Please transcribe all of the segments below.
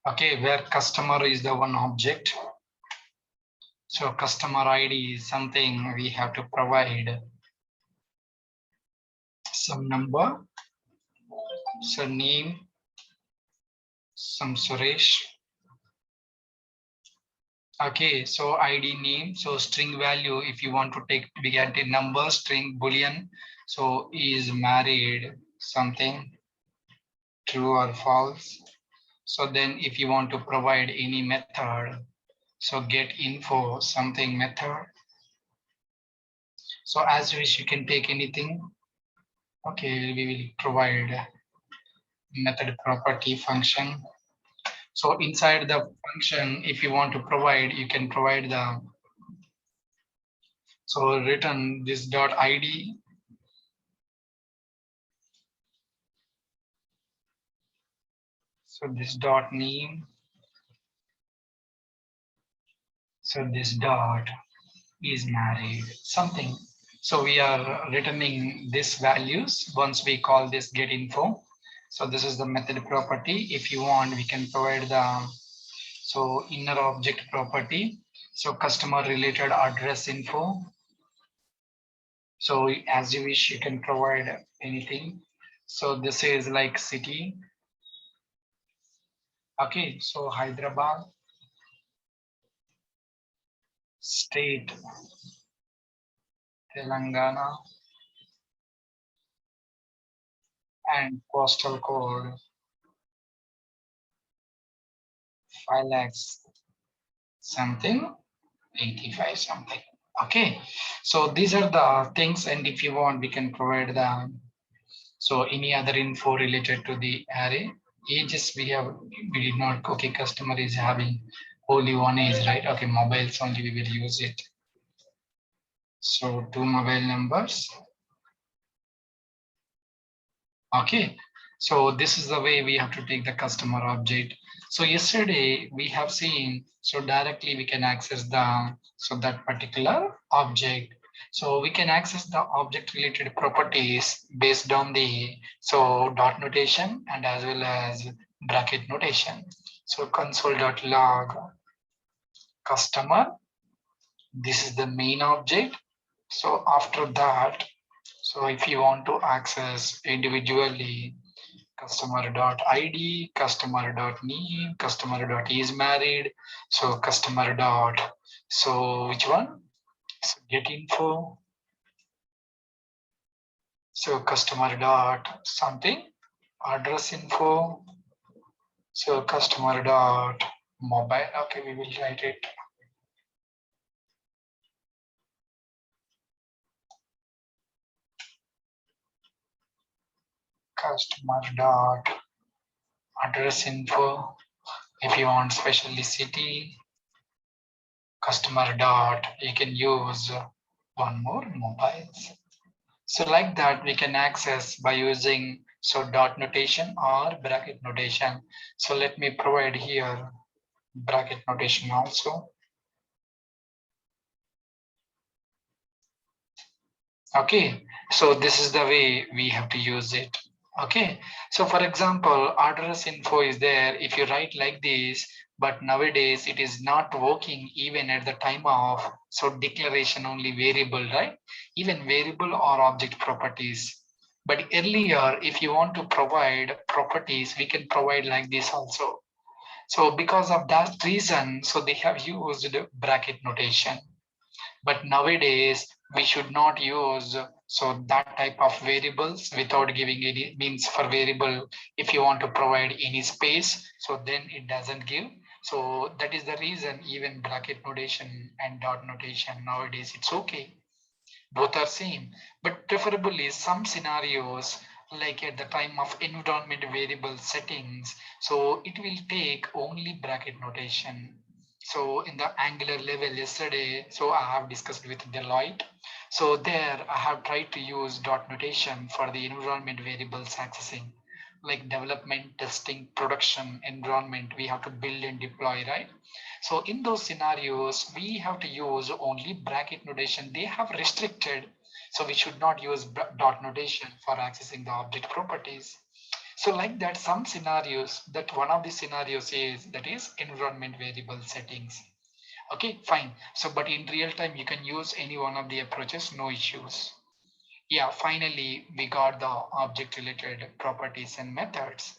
Okay, where customer is the one object. So customer ID is something we have to provide some number, so name, some Suresh. Okay, so ID name, so string value, if you want to take begin in number, string boolean, so is married, something true or false. So then if you want to provide any method, so get info, something method. So as you wish, you can take anything. Okay, we will provide method property function. So inside the function, if you want to provide, you can provide the, so return this dot ID. So this dot name. So this dot is married, something. So we are returning this values once we call this get info. So this is the method property. If you want, we can provide the, so inner object property. So customer related address info. So as you wish, you can provide anything. So this is like city. Okay, so Hyderabad, state, Telangana, and postal code 5 lakhs something 85 something. Okay, so these are the things, and if you want, we can provide the, so any other info related to the array. Ages we did not. Okay, customer is having only one age, right? Okay, mobiles only we will use it. So two mobile numbers. Okay, so this is the way we have to take the customer object. So yesterday we have seen, so directly we can access the, so that particular object. So we can access the object related properties based on the, so dot notation and as well as bracket notation. So console.log customer, this is the main object. So after that, so if you want to access individually, customer.id, customer.name, customer.is married, so customer dot, so which one? So get info, so customer dot something, address info, so customer dot mobile. Okay, we will write it. Customer dot address info. If you want specially city, customer dot, you can use one more mobiles. So like that, we can access by using, so dot notation or bracket notation. So let me provide here bracket notation also. Okay, so this is the way we have to use it. Okay, so for example, address info is there if you write like this, but nowadays it is not working even at the time of, so declaration only variable, right? Even variable or object properties. But earlier, if you want to provide properties, we can provide like this also. So because of that reason, so they have used bracket notation. But nowadays we should not use, so that type of variables without giving any means. For variable, if you want to provide any space, so then it doesn't give. So that is the reason even bracket notation and dot notation nowadays it's okay, both are same. But preferably some scenarios, like at the time of environment variable settings, so it will take only bracket notation. So in the Angular level yesterday, so I have discussed with Deloitte. So there I have tried to use dot notation for the environment variables accessing, like development, testing, production, environment, we have to build and deploy, right? So in those scenarios, we have to use only bracket notation. They have restricted, so we should not use dot notation for accessing the object properties. So like that, some scenarios, that one of the scenarios is that is environment variable settings. Okay, fine. So but in real time you can use any one of the approaches, no issues. Yeah, finally we got the object related properties and methods.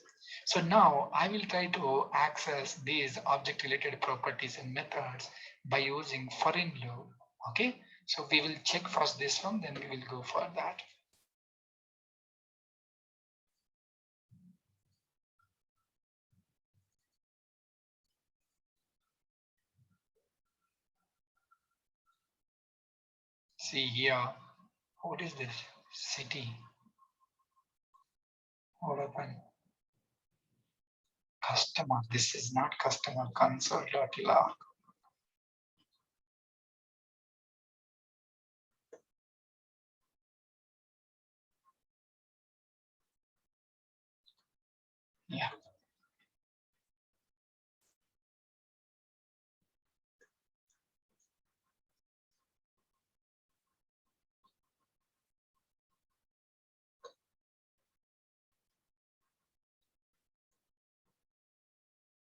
So now I will try to access these object related properties and methods by using foreign loop. Okay, so we will check first this one, then we will go for that. See here, what is this? City, what happened? Customer, this is not customer console.log. Yeah,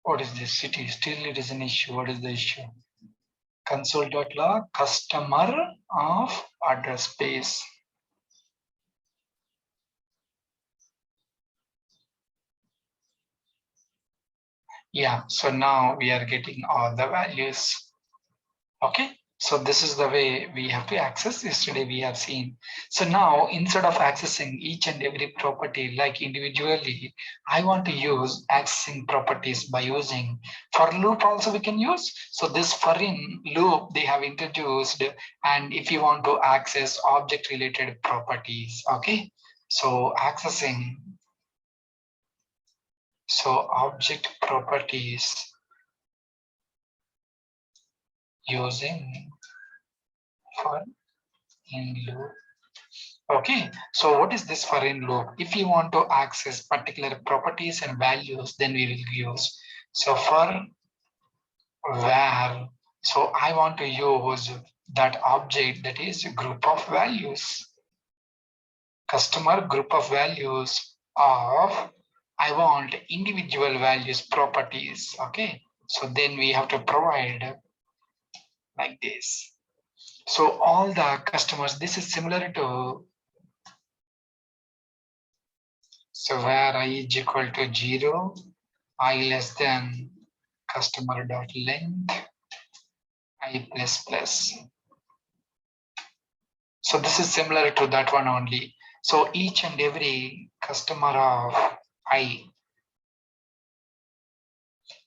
what is this? City, still it is an issue. What is the issue? Console.log customer of address space. Yeah, so now we are getting all the values. Okay, so this is the way we have to access. Yesterday we have seen. So now instead of accessing each and every property like individually, I want to use accessing properties by using for loop also we can use. So this for in loop they have introduced, and if you want to access object related properties, okay. So accessing, so object properties using for in loop. Okay, so what is this for in loop? If you want to access particular properties and values, then we will use. So for var, so I want to use that object that is a group of values, customer group of values of, I want individual values properties. Okay, so then we have to provide like this. So all the customers, this is similar to, so where I is equal to 0, I less than customer dot length I plus plus. So this is similar to that one only. So each and every customer of I.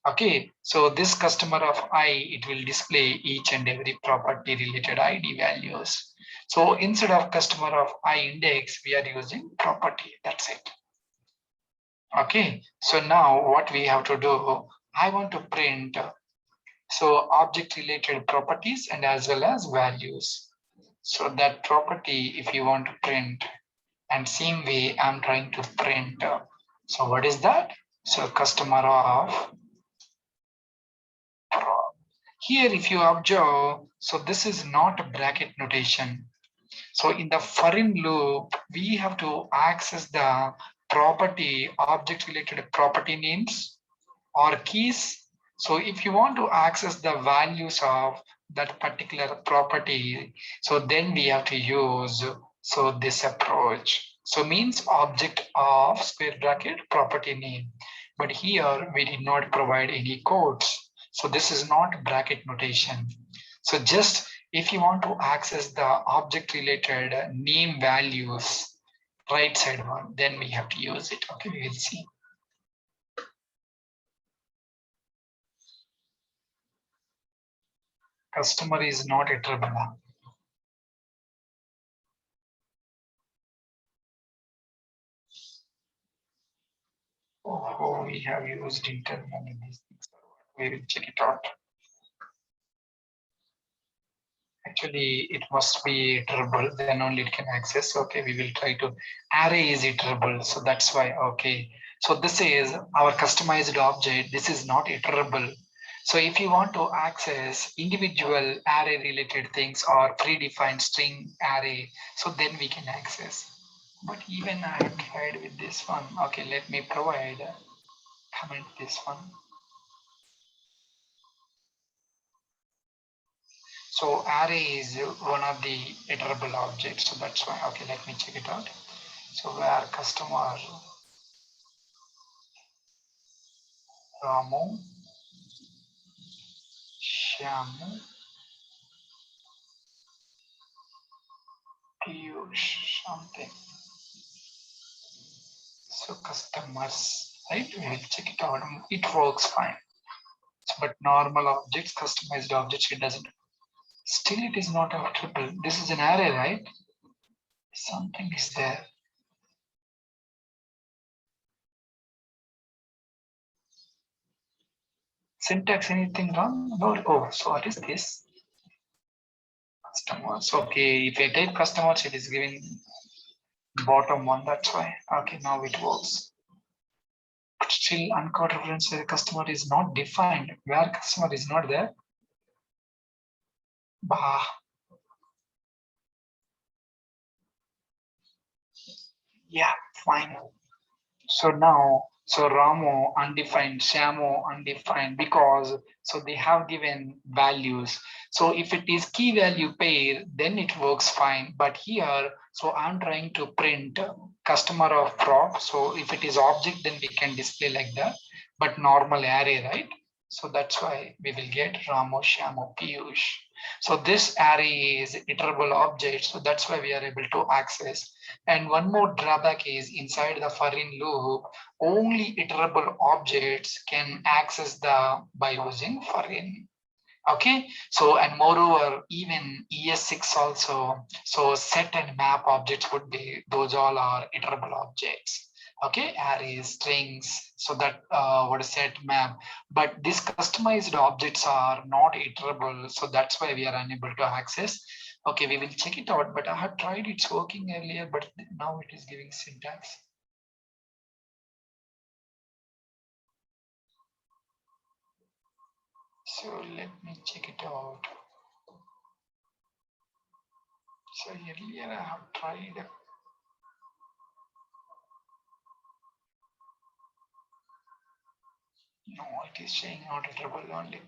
Okay, so this customer of I, it will display each and every property related ID values. So instead of customer of I index, we are using property. That's it. Okay, so now what we have to do, I want to print so object related properties and as well as values. So that property, if you want to print, and same way I'm trying to print. So what is that? So customer of pro. Here, if you observe, so this is not a bracket notation. So in the for in loop, we have to access the property object related property names or keys. So if you want to access the values of that particular property, so then we have to use so this approach. So means object of square bracket property name. But here we did not provide any codes. So this is not bracket notation. So just if you want to access the object related name values, right side one, then we have to use it. Okay, we will see. Customer is not iterable. Oh, we have used internal in these things. We will check it out. Actually, it must be iterable, then only it can access. Okay, we will try to. Array is iterable, so that's why. Okay, so this is our customized object. This is not iterable. So if you want to access individual array related things or predefined string array, so then we can access. But even I have tried with this one. Okay, let me provide comment this one. So array is one of the iterable objects. So that's why. Okay, let me check it out. So where customer Ramu, Shyamu, Piyush, something. So customers, right? We will check it out. It works fine. But normal objects, customized objects, it doesn't. Still, it is not a triple. This is an array, right? Something is there. Syntax, anything wrong? No. Oh, so what is this? Customers. Okay, if I type customers, it is giving bottom one. That's why. Okay, now it works. But still, uncaught reference where customer is not defined. Where customer is not there. Bah. Yeah, fine. So now, so Ramo undefined, Shamo undefined because so they have given values. So if it is key value pair, then it works fine. But here, so I'm trying to print customer of prop. So if it is object, then we can display like that. But normal array, right? So that's why we will get Ramo, Shamo, Piyush. So this array is iterable object. So that's why we are able to access. And one more drawback is inside the for in loop, only iterable objects can access the by using for in. Okay, so and moreover, even ES6 also, so set and map objects would be, those all are iterable objects. Okay, arrays, strings, so that what is set map, but these customized objects are not iterable, so that's why we are unable to access. Okay, we will check it out, but I have tried it's working earlier, but now it is giving syntax. So let me check it out. So earlier I have tried. No, it is saying not iterable only.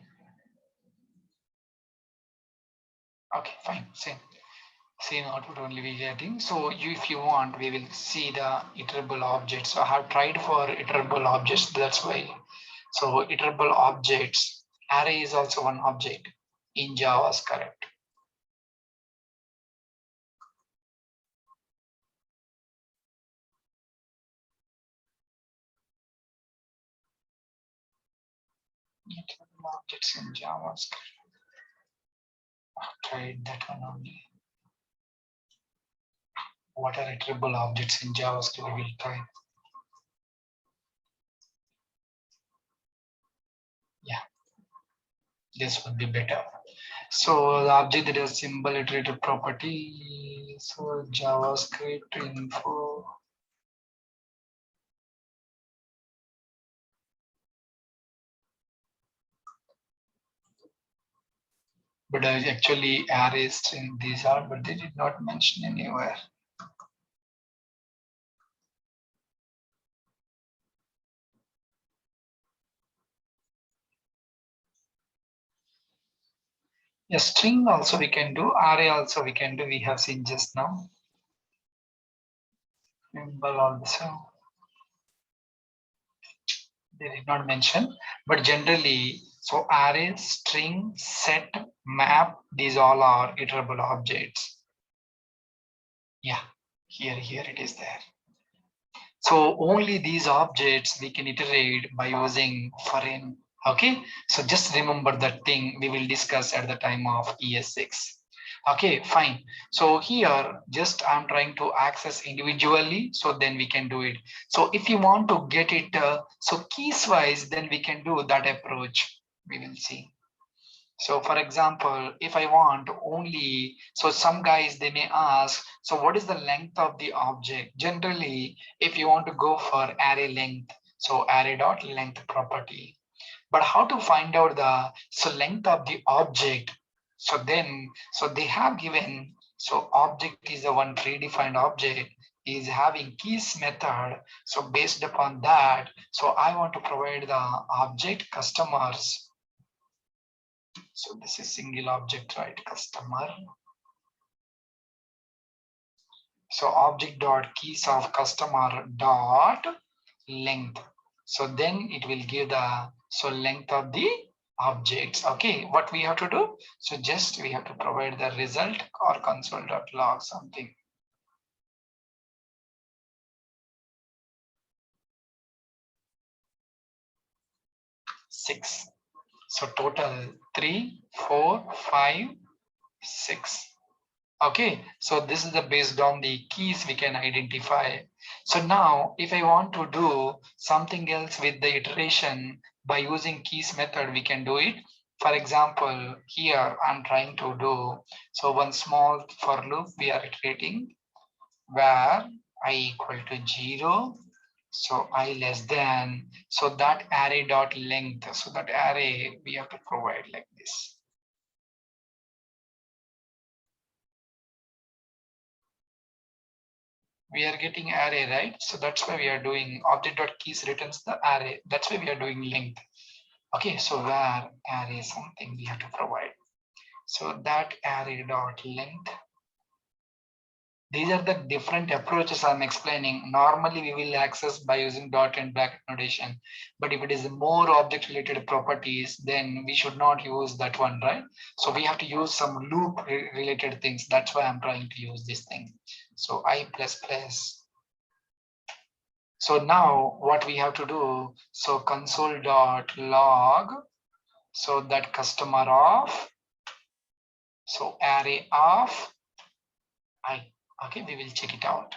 Okay, fine, same output only we getting. So if you want, we will see the iterable objects. So I have tried for iterable objects, that's why. So iterable objects, array is also one object in JavaScript. Iterable objects in JavaScript. I tried that one only. What are iterable objects in JavaScript? We will try. Yeah, this would be better. So the object that is symbol iterative property. So JavaScript info. But actually arrays string these are, but they did not mention anywhere. A string also we can do, array also we can do, we have seen just now. Symbol also. They did not mention, but generally, so array, string, set, map, these all are iterable objects. Yeah, here it is there. So only these objects we can iterate by using foreign. Okay, so just remember that thing we will discuss at the time of ES6. Okay, fine. So here just I'm trying to access individually, so then we can do it. So if you want to get it so keys wise, then we can do that approach. We will see. So for example, if I want only, so some guys, they may ask, so what is the length of the object? Generally, if you want to go for array length, so array dot length property. But how to find out the so length of the object? So then, so they have given, so object is the one predefined object. is having keys method. So based upon that, so I want to provide the object customers. So this is single object, right? Customer. So object dot keys of customer dot length. So then it will give the length of the objects. Okay, what we have to do? So just we have to provide the result or console.log something. Six. So total 3, 4, 5, 6. Okay, so this is the based on the keys we can identify. So now if I want to do something else with the iteration by using keys method, we can do it. For example, here I'm trying to do, so one small for loop we are iterating where I equal to 0. So I less than, so that array dot length. So that array we have to provide like this. We are getting array, right? So that's why we are doing object.keys returns the array. That's why we are doing length. Okay, so where array something we have to provide. So that array dot length. These are the different approaches I'm explaining. Normally we will access by using dot and bracket notation. But if it is more object related properties, then we should not use that one, right? So we have to use some loop related things. That's why I'm trying to use this thing. So I plus plus. So now what we have to do, so console.log, so that customer of, so array of, okay, we will check it out,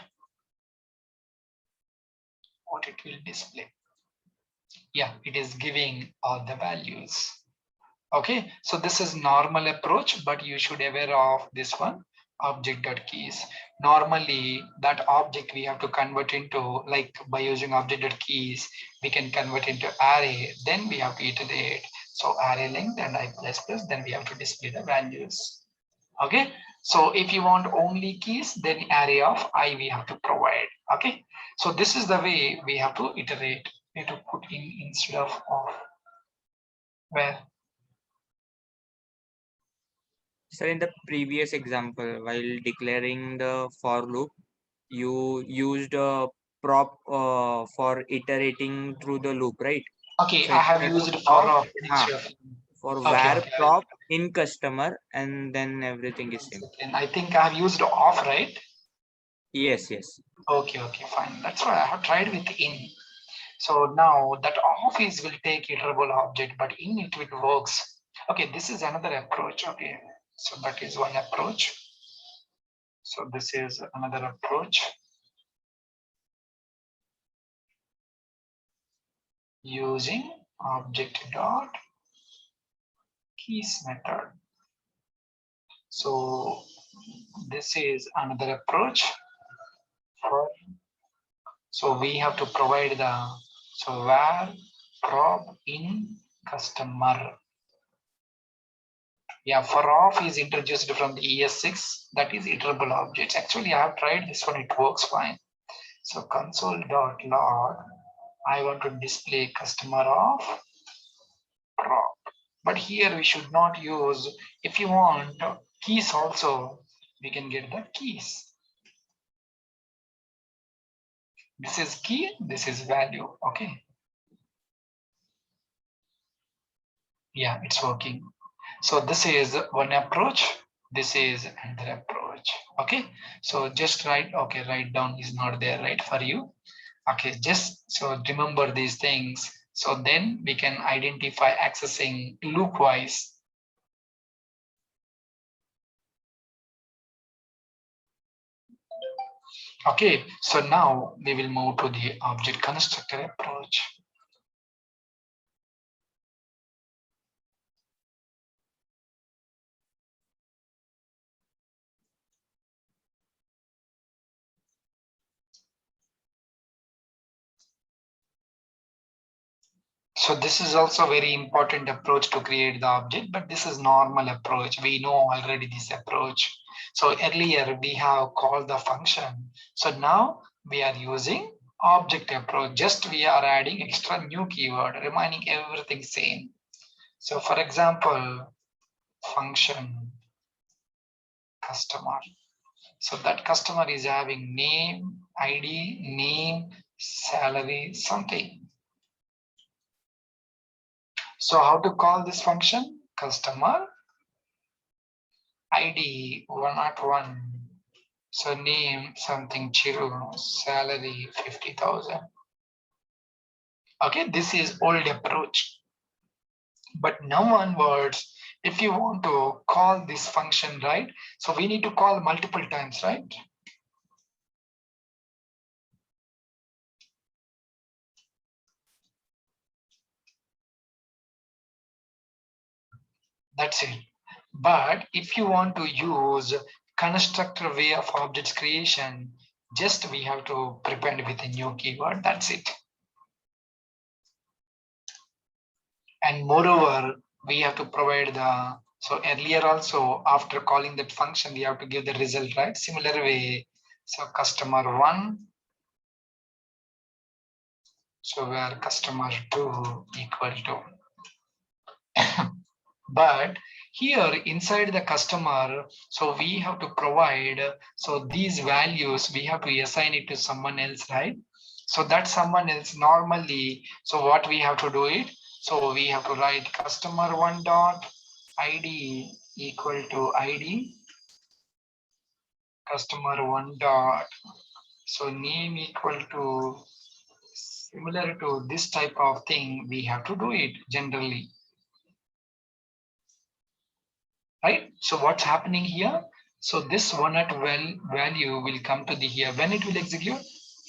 what it will display. Yeah, it is giving all the values. Okay, so this is normal approach, but you should aware of this one, object.keys. Normally that object we have to convert into, like by using object.keys, we can convert into array, then we have to iterate. So array length and I plus plus, then we have to display the values. Okay, so if you want only keys, then array of I we have to provide. Okay, so this is the way we have to iterate. We have to put in instead of where. So in the previous example, while declaring the for loop, you used a prop for iterating through the loop, right? Okay, So I have instead used of for ha, finish. for Okay, var okay. prop in customer, and then everything is same. And I think I have used off, right? Yes, yes. Okay, okay, fine. That's why I have tried with in. So now that off is will take iterable object, but in it works. Okay, this is another approach. Okay, so that is one approach. So this is another approach using object dot keys method. So this is another approach for, so we have to provide the, so where prop in customer. Yeah, for off is introduced from the ES6, that is iterable objects. Actually, I have tried this one, it works fine. So console.log, I want to display customer of prop. But here we should not use, if you want keys also, we can get the keys. This is key, this is value, okay. Yeah, it's working. So this is one approach. This is another approach. Okay. So just write, okay, write down is not there, right, for you. Okay, just so remember these things. So then we can identify accessing loop wise. Okay, so now we will move to the object constructor approach. So this is also very important approach to create the object, but this is normal approach. We know already this approach. So earlier we have called the function. So now We are using object approach. Just we are adding extra new keyword, remaining everything same. So for example, function customer. So that customer is having name, ID, name, salary, something. So how to call this function? Customer ID 101. So name something Chiru, salary 50,000. Okay, this is old approach. But now onwards, if you want to call this function, right? So we need to call multiple times, right? That's it. But if you want to use constructor way of objects creation, just we have to prepend with a new keyword. That's it. And moreover, we have to provide the, so earlier also after calling that function, we have to give the result, right? Similar way. So customer one, so where customer two equal to. But here inside the customer, so we have to provide, so these values we have to assign it to someone else, right? So that someone else normally, so what we have to do it, so we have to write customer one dot id equal to id, customer one dot, so name equal to, similar to this type of thing we have to do it generally. Right? So what's happening here? So this one at value will come to the here. When it will execute,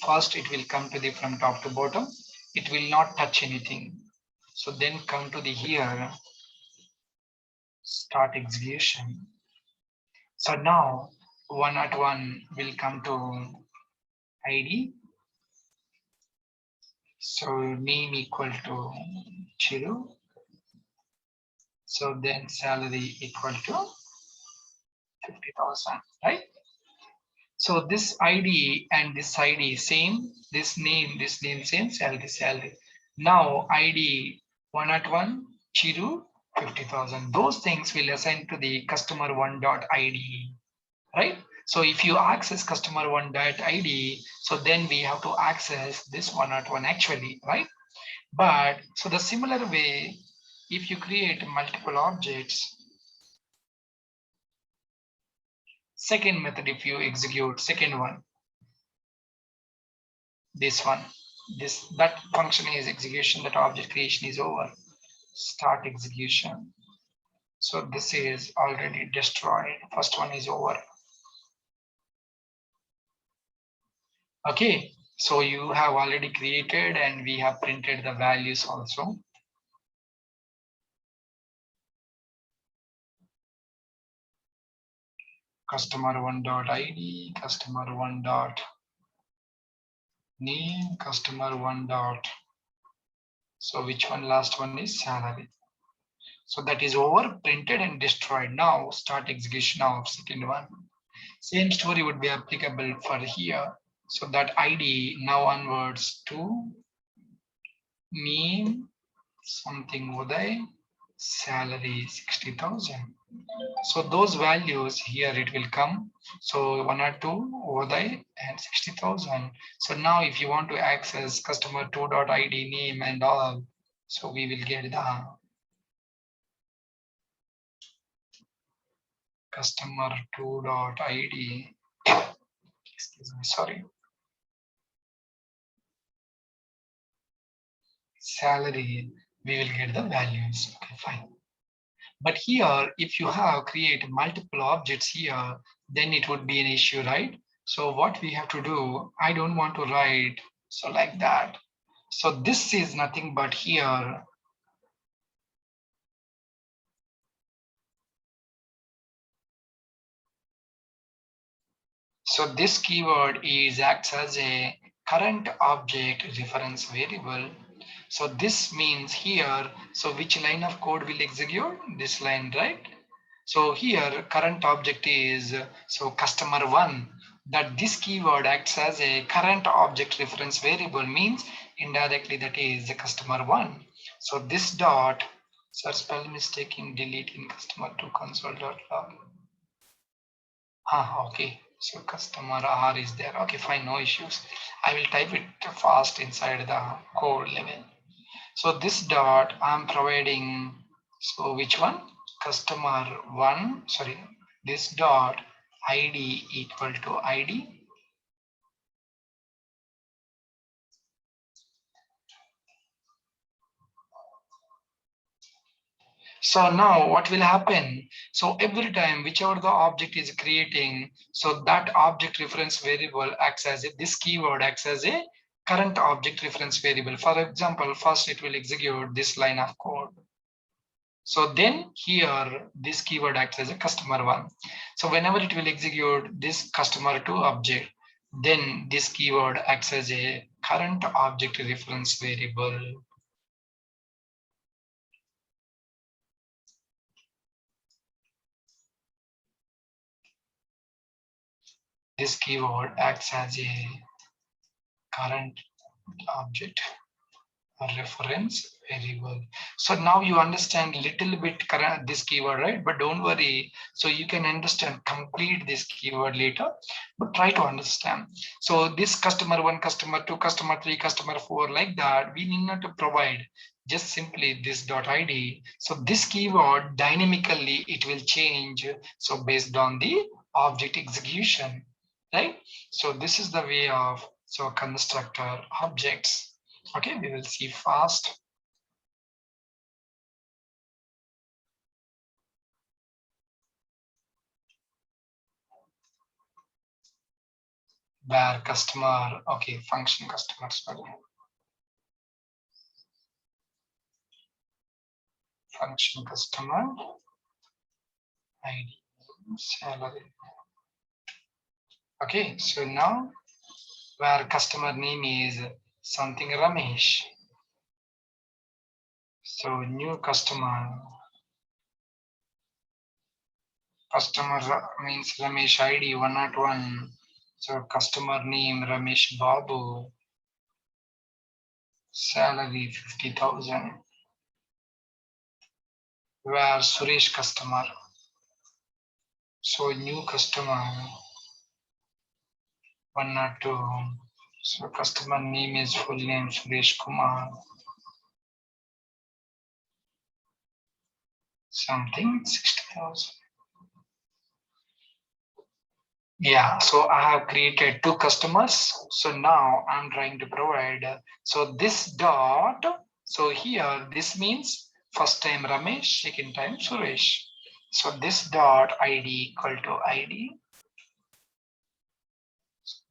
first it will come to the from top to bottom. It will not touch anything. So then come to the here, start execution. So now one at one will come to ID. So name equal to Chiru. So then salary equal to 50,000, right? So this ID and this ID same, this name same, salary. Now ID one at one, Chiru 50,000. Those things will assign to the customer one dot ID, right? So if you access customer one dot ID, so then we have to access this one at one actually, right? But so the similar way, if you create multiple objects, second method, if you execute second one, this one, this that function is execution, that object creation is over, start execution. So this is already destroyed, first one is over. Okay, so you have already created and we have printed the values also. Customer one dot id, customer one dot name, customer one dot, so which one, last one is salary. So that is over, printed and destroyed. Now start execution of second one. Same story would be applicable for here. So that ID now onwards to name something Uday, salary 60,000. So those values here it will come. So one or two Uday and 60,000. So now if you want to access customer 2.id name and all, so we will get the customer 2.id. Excuse me, sorry. Salary, we will get the values. Okay, fine. But here, if you have create multiple objects here, then it would be an issue, right? So what we have to do, I don't want to write so like that. So this is nothing but here. So this keyword is acts as a current object reference variable. So this means here, so which line of code will execute? This line, right? So here current object is, so customer one. that this keyword acts as a current object reference variable, means indirectly that is the customer one. So this dot, so spell mistake in delete in customer to console.log. Okay. So customer R is there. Okay, fine, no issues. I will type it fast inside the code level. So this dot I'm providing, so which one? Customer one, sorry, this dot ID equal to ID. So now what will happen? So every time whichever the object is creating, so that object reference variable acts as this keyword acts as a current object reference variable. For example, first it will execute this line of code. So then here this keyword acts as a customer one. So whenever it will execute this customer two object, then this keyword acts as a current object reference variable. This keyword acts as a current object reference variable. So now you understand little bit this keyword, right? But don't worry. So you can understand complete this keyword later, but try to understand. So this customer one, customer two, customer three, customer four, like that, we need not to provide just simply this dot ID. So this keyword dynamically it will change. So based on the object execution, right? So this is the way of so constructor objects. Okay, we will see fast. Where customer, okay, function customer, sorry. Function customer, ID, salary. Okay, so now where customer name is something Ramesh. So new customer, means Ramesh ID 101. So customer name Ramesh Babu, salary 50,000. Where Suresh customer. So new customer 102. So customer name is full name Suresh Kumar. Something 60,000. Yeah, so I have created two customers. So now I'm trying to provide. So this dot, so here this means first time Ramesh, second time Suresh. So this dot ID equal to ID.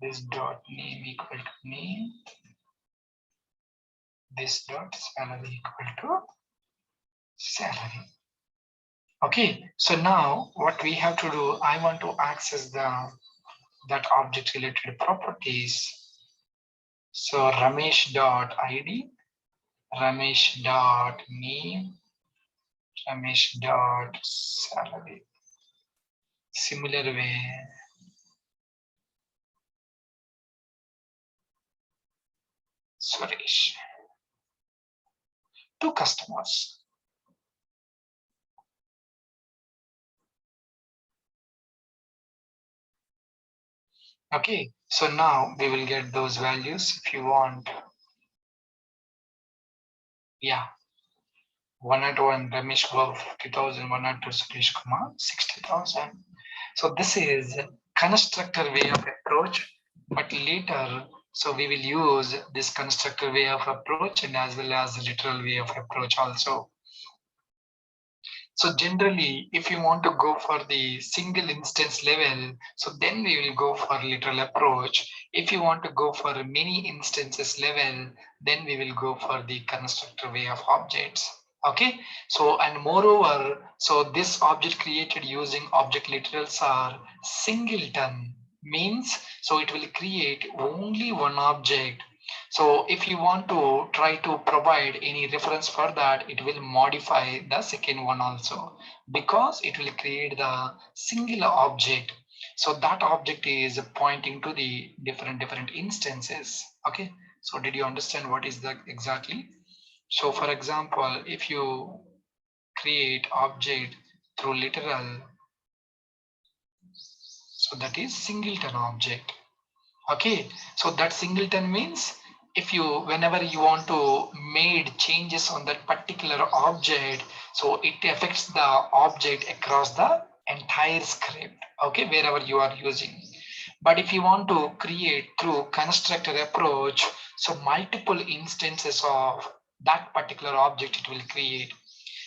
This dot name equal to name. This dot salary equal to salary. Okay, so now what we have to do, I want to access that object related properties. So Ramesh dot ID, Ramesh dot name, Ramesh dot salary. Similar way, Suresh. Two customers. Okay, so now we will get those values if you want. Yeah, 101 Ramesh Babu 50,000, 102 Suresh Kumar 60,000. So this is constructor way of approach, but later, so we will use this constructor way of approach and as well as literal way of approach also. So generally, if you want to go for the single instance level, so then we will go for literal approach. If you want to go for many instances level, then we will go for the constructor way of objects. Okay, so and moreover, so this object created using object literals are singleton, means so it will create only one object. So if you want to try to provide any reference for that, it will modify the second one also, because it will create the single object. So that object is pointing to the different instances. Okay, so did you understand what is that exactly? So for example, if you create object through literal, so that is singleton object. Okay, so that singleton means if you, whenever you want to made changes on that particular object, so it affects the object across the entire script. Okay, wherever you are using. But if you want to create through constructor approach, so multiple instances of that particular object it will create.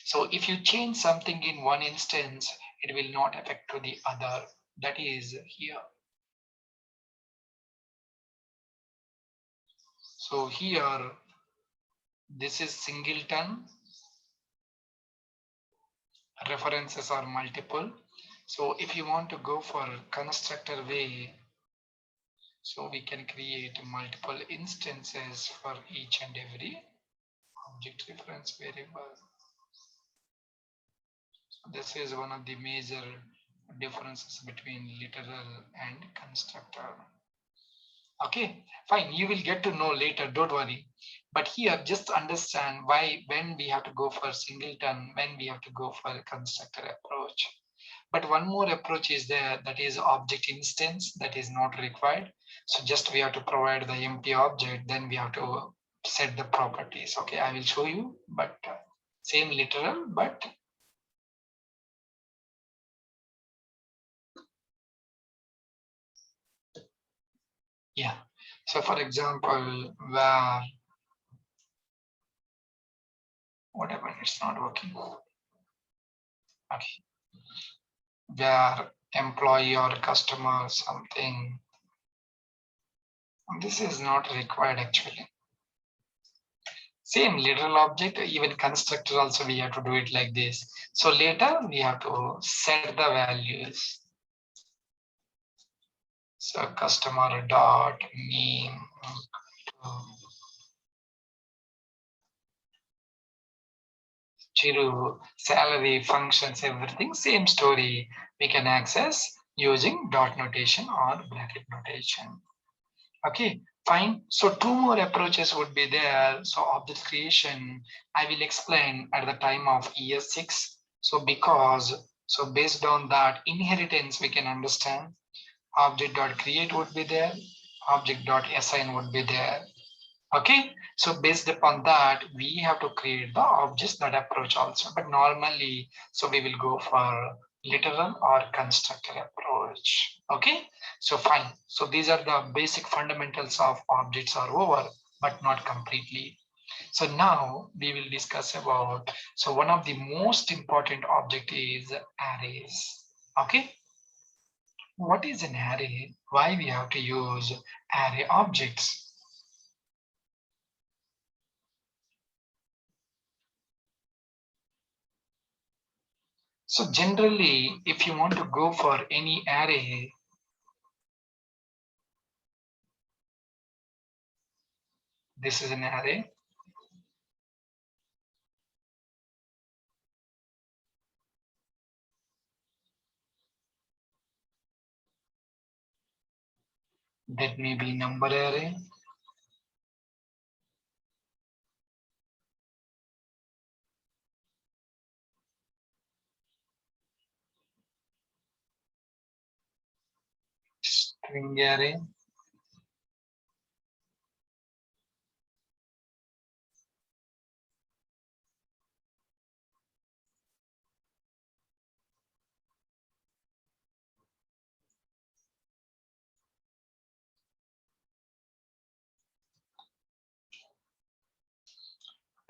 So if you change something in one instance, it will not affect to the other. That is here. So here, this is singleton, references are multiple. So if you want to go for constructor way, so we can create multiple instances for each and every object reference variable. This is one of the major differences between literal and constructor. Okay, fine. You will get to know later. Don't worry. But here, just understand why when we have to go for singleton, when we have to go for constructor approach. But one more approach is there, that is object instance, that is not required. So just we have to provide the empty object, then we have to set the properties. Okay, I will show you, but same literal, but yeah. So for example, where whatever, it's not working. Okay, where employee or customer something. This is not required actually. Same literal object, even constructor also we have to do it like this. So later we have to set the values. So customer dot name Chiru, salary, functions, everything, same story. We can access using dot notation or bracket notation. Okay, fine. So two more approaches would be there. So object creation, I will explain at the time of year 6. So because, so based on that inheritance, we can understand object.create would be there, object.assign would be there. Okay, so based upon that, we have to create the objects that approach also. But normally, so we will go for literal or constructor approach. Okay, so fine. So these are the basic fundamentals of objects are over, but not completely. So now we will discuss about, so one of the most important object is arrays. Okay, what is an array? Why we have to use array objects? So generally, if you want to go for any array, this is an array. That may be number array. String array.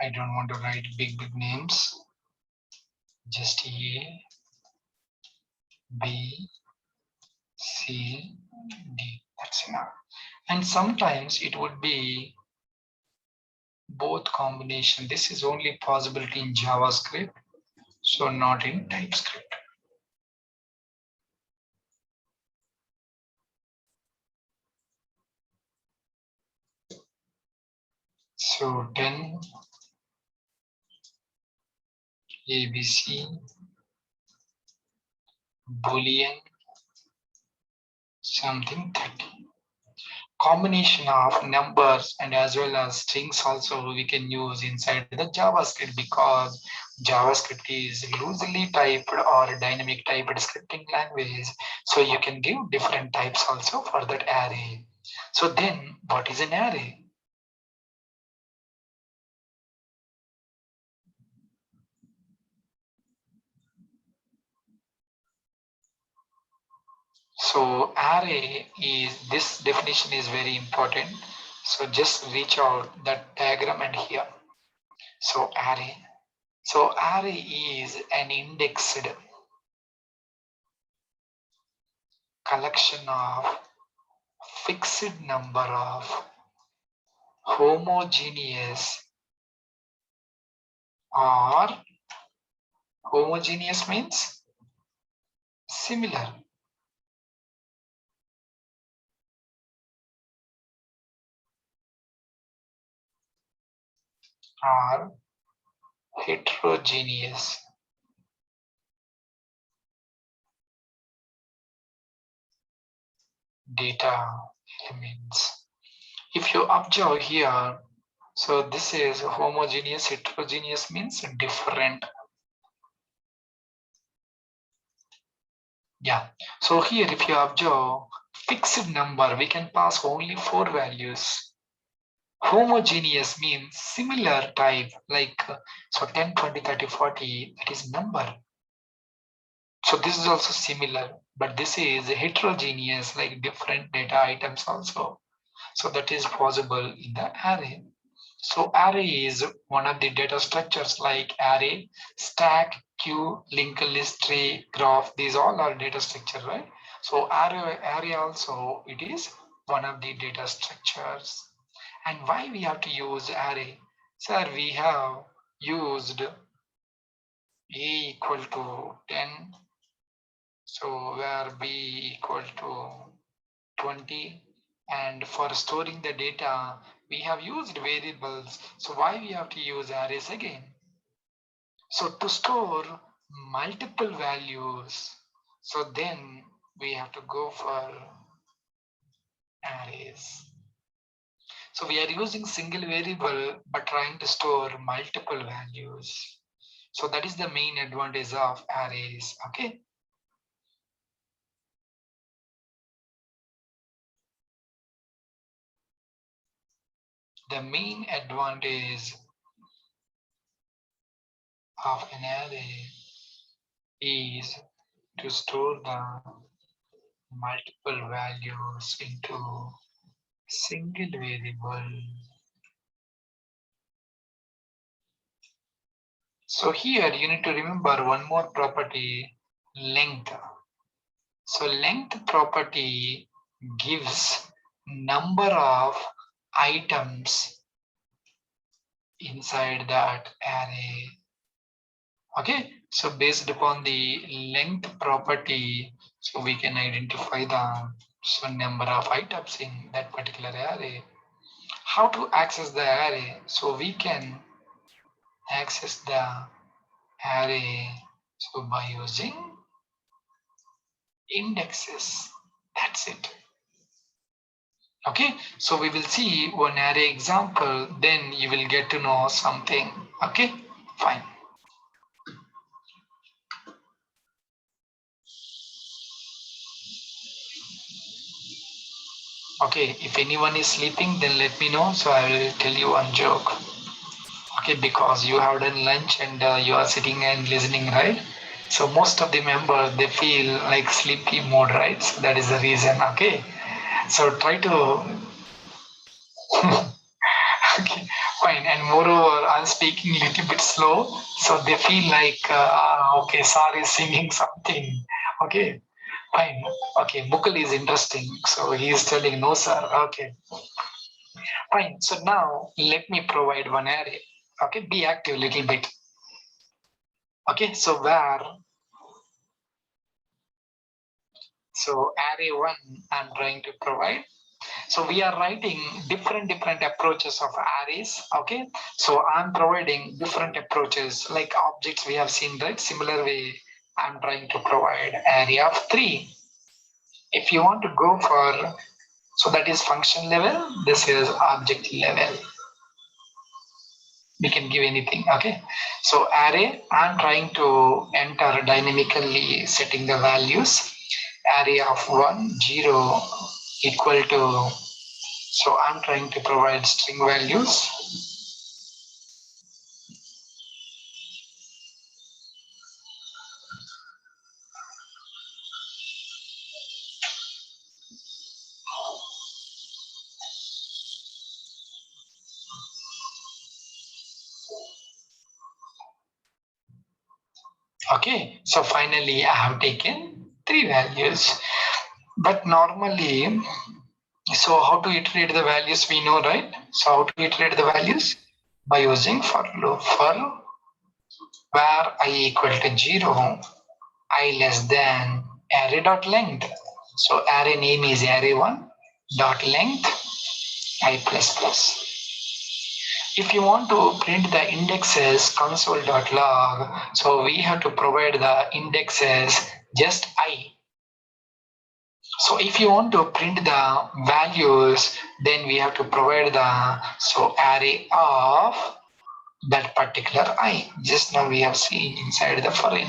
I don't want to write big names. Just A, B, C, D. That's enough. And sometimes it would be both combination. This is only possibility in JavaScript, so not in TypeScript. So 10 ABC Boolean something 30. Combination of numbers and as well as strings also we can use inside the JavaScript, because JavaScript is loosely typed or dynamic typed scripting language. So you can give different types also for that array. So then what is an array? So array is, this definition is very important. So just reach out that diagram and here. So array. So array is an indexed collection of fixed number of homogeneous, or homogeneous means similar, or heterogeneous data elements. If you observe here, so this is homogeneous, heterogeneous means different. Yeah. So here if you observe fixed number, we can pass only 4 values. Homogeneous means similar type, like so 10, 20, 30, 40, that is number. So this is also similar, but this is heterogeneous, like different data items also. So that is possible in the array. So array is one of the data structures like array, stack, queue, linked list, tree, graph. These all are data structure, right? So array also, it is one of the data structures. And why we have to use array? Sir, we have used a equal to 10, so where b equal to 20, and for storing the data we have used variables. So why we have to use arrays again? So to store multiple values, so then we have to go for arrays. So we are using single variable but trying to store multiple values. So that is the main advantage of arrays. Okay. The main advantage of an array is to store the multiple values into single variable. So here you need to remember one more property, length. So length property gives number of items inside that array. Okay, so based upon the length property, so we can identify the number of items in that particular array. How to access the array? So we can access the array so by using indexes. That's it. Okay, so we will see one array example, then you will get to know something. Okay, fine. Okay, if anyone is sleeping, then let me know, so I will tell you one joke. Okay, because you have done lunch and you are sitting and listening, right? So most of the members, they feel like sleepy mode, right? So that is the reason. Okay, so try to okay, fine. And moreover, I'm speaking a little bit slow, so they feel like, okay, Sar is singing something. Okay, fine. Okay, Mukul is interesting, so he is telling no, sir. Okay, fine. So now let me provide one array. Okay, be active a little bit. Okay, so where, so array one, I'm trying to provide. So we are writing different approaches of arrays. Okay, so I'm providing different approaches like objects we have seen, right? Similar way, I'm trying to provide array of 3. If you want to go for, so that is function level, this is object level. We can give anything. Okay, so array, I'm trying to enter dynamically, setting the values. Array of 1 0 equal to, so I'm trying to provide string values. Okay, so finally I have taken 3 values. But normally, so how to iterate the values we know, right? So how to iterate the values? By using for loop. For where I equal to 0, I less than array dot length. So array name is array1 dot length I plus plus. If you want to print the indexes console.log, so we have to provide the indexes just I. So if you want to print the values, then we have to provide the so array of that particular I. Just now we have seen inside the foreign.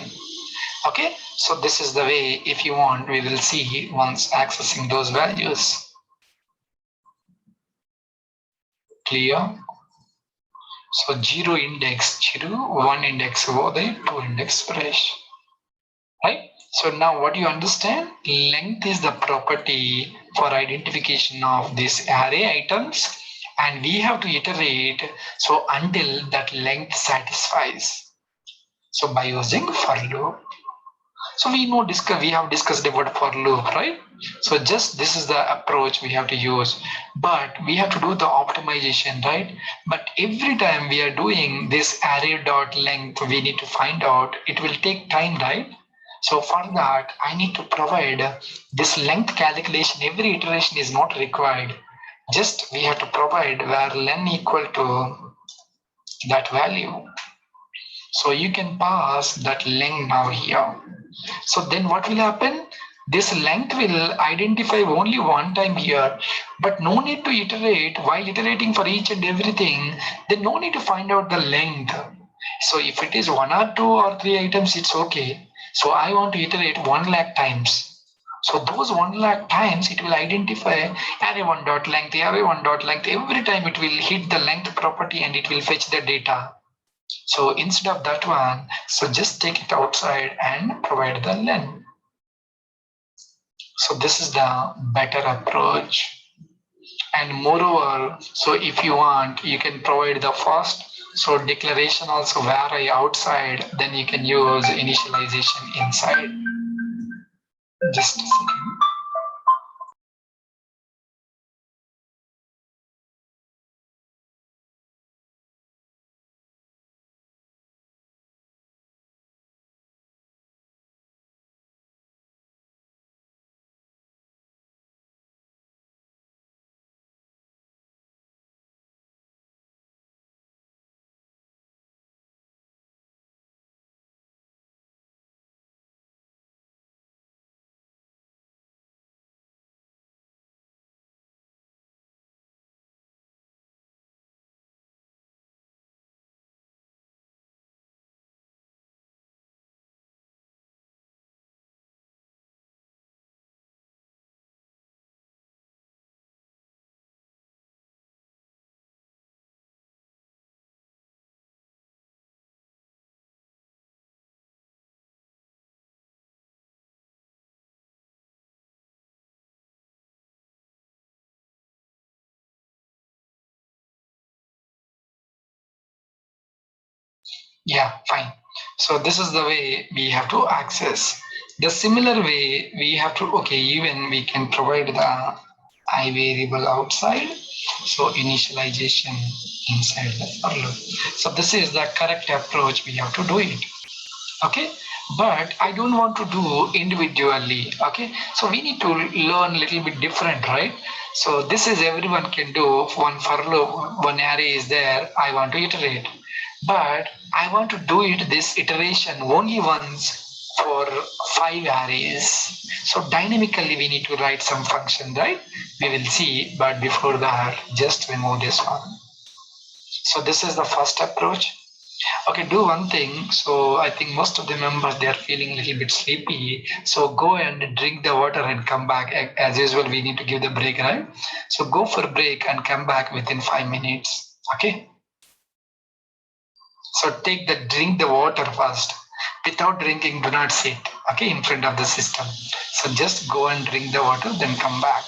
Okay, so this is the way, if you want, we will see once accessing those values. Clear? So 0 index 0, 1 index over there, 2 index fresh. Right? So now what you understand? Length is the property for identification of these array items, and we have to iterate so until that length satisfies. So by using for loop. So we have discussed about for loop, right? So just this is the approach we have to use, but we have to do the optimization, right? But every time we are doing this array dot length, we need to find out, it will take time, right? So for that, I need to provide this length calculation. Every iteration is not required. Just we have to provide where len equal to that value. So you can pass that length now here. So then what will happen? This length will identify only one time here, but no need to iterate. While iterating for each and everything, then no need to find out the length. So if it is 1 or 2 or 3 items, it's okay. So I want to iterate 1 lakh times. So those 1 lakh times it will identify array1 dot length, array1 dot length. Every time it will hit the length property and it will fetch the data. So instead of that one, so just take it outside and provide the len. So this is the better approach. And moreover, so if you want, you can provide the first so declaration also vary outside, then you can use initialization inside. Just a second. Yeah, fine. So this is the way we have to access. The similar way we have to, okay, even we can provide the I variable outside. So initialization inside the for loop. So this is the correct approach we have to do it. Okay, but I don't want to do individually. Okay, so we need to learn a little bit different, right? So this is everyone can do. One for loop, one array is there, I want to iterate, but I want to do it this iteration only once. for 5 arrays. So dynamically we need to write some function, right? We will see, but before that, just remove this one. So this is the first approach. Okay, do one thing. So I think most of the members, they are feeling a little bit sleepy. So go and drink the water and come back. As usual, we need to give the break, right? So go for a break and come back within 5 minutes. Okay. So take the drink the water first. Without drinking, do not sit. Okay, in front of the system. So just go and drink the water, then come back.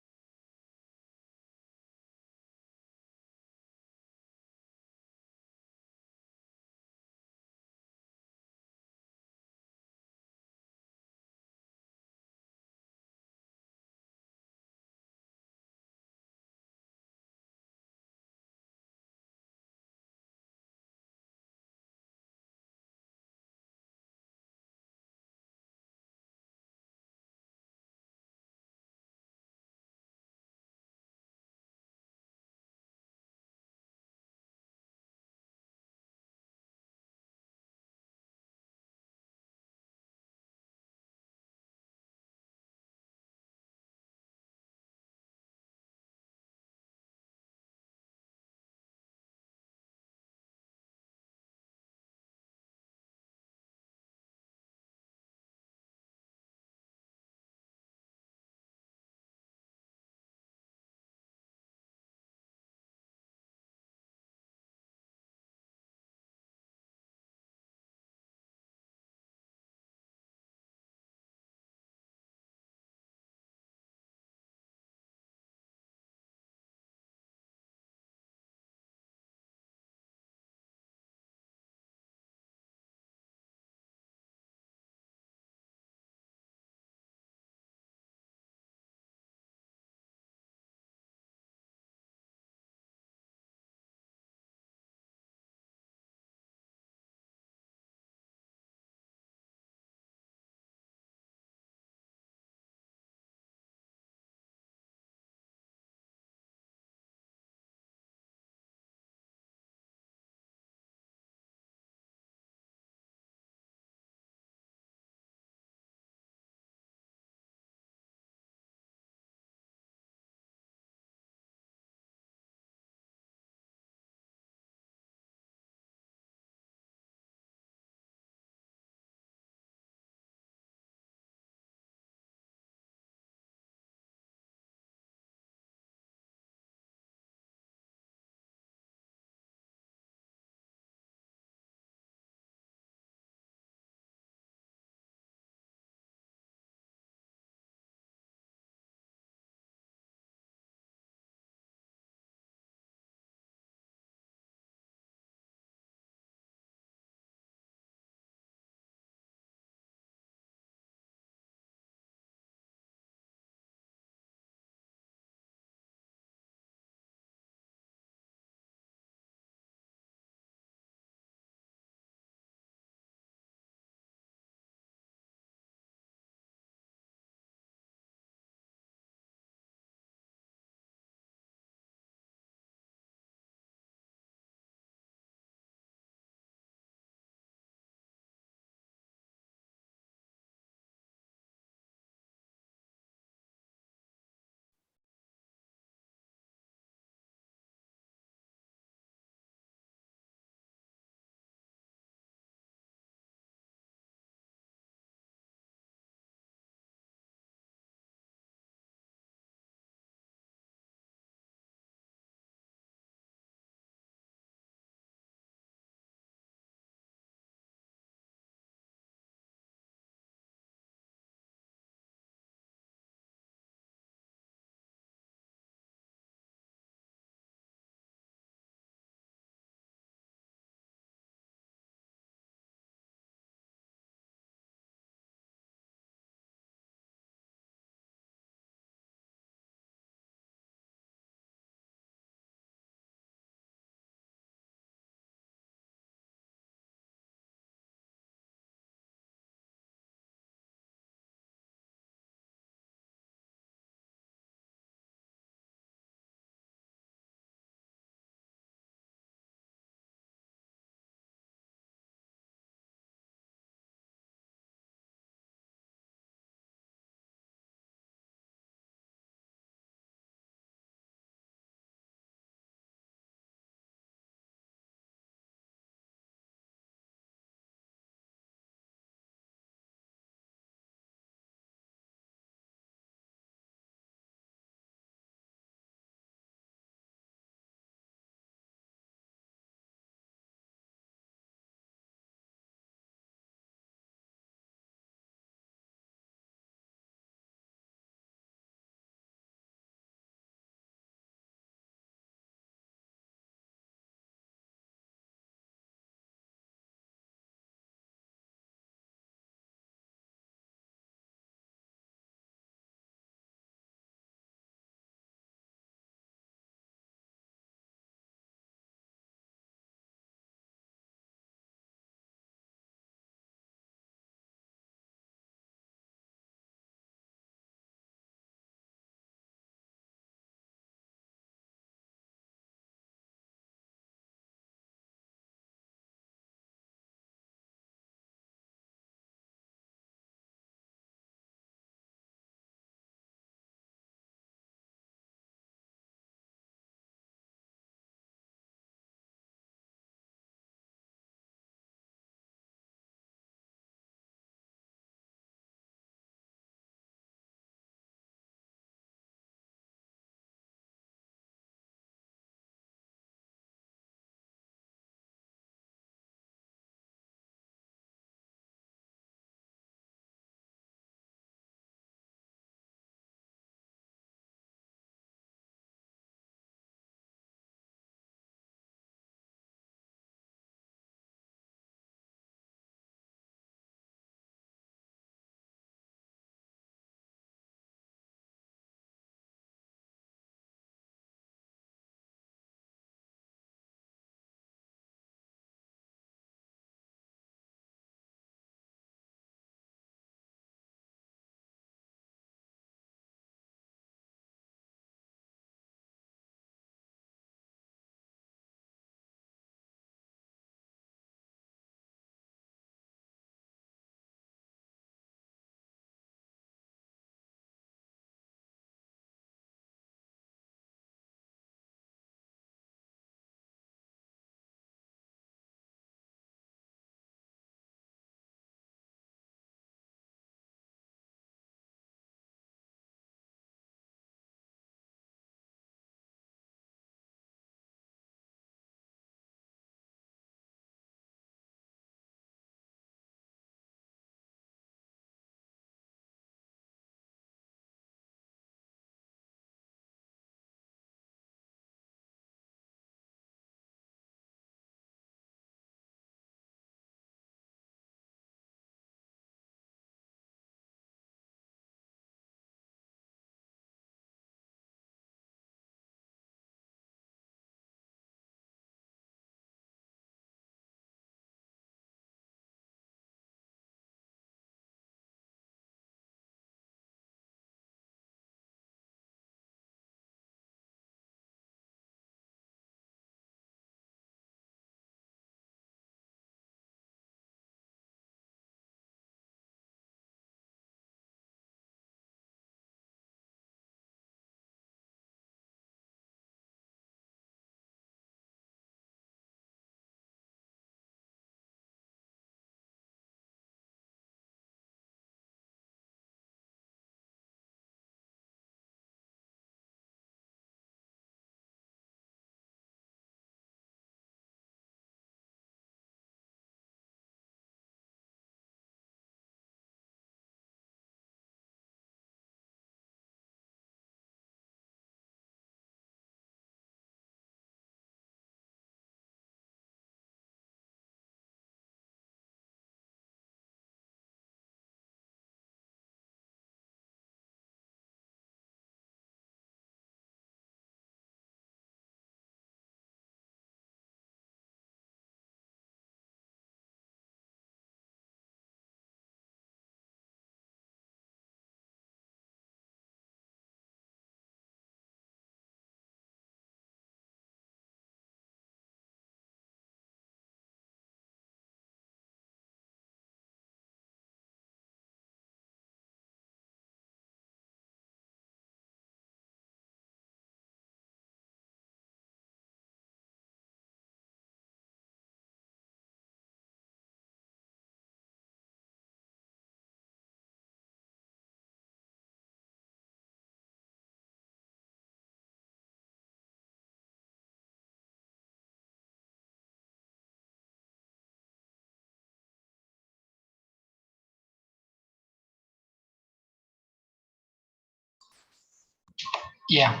Yeah.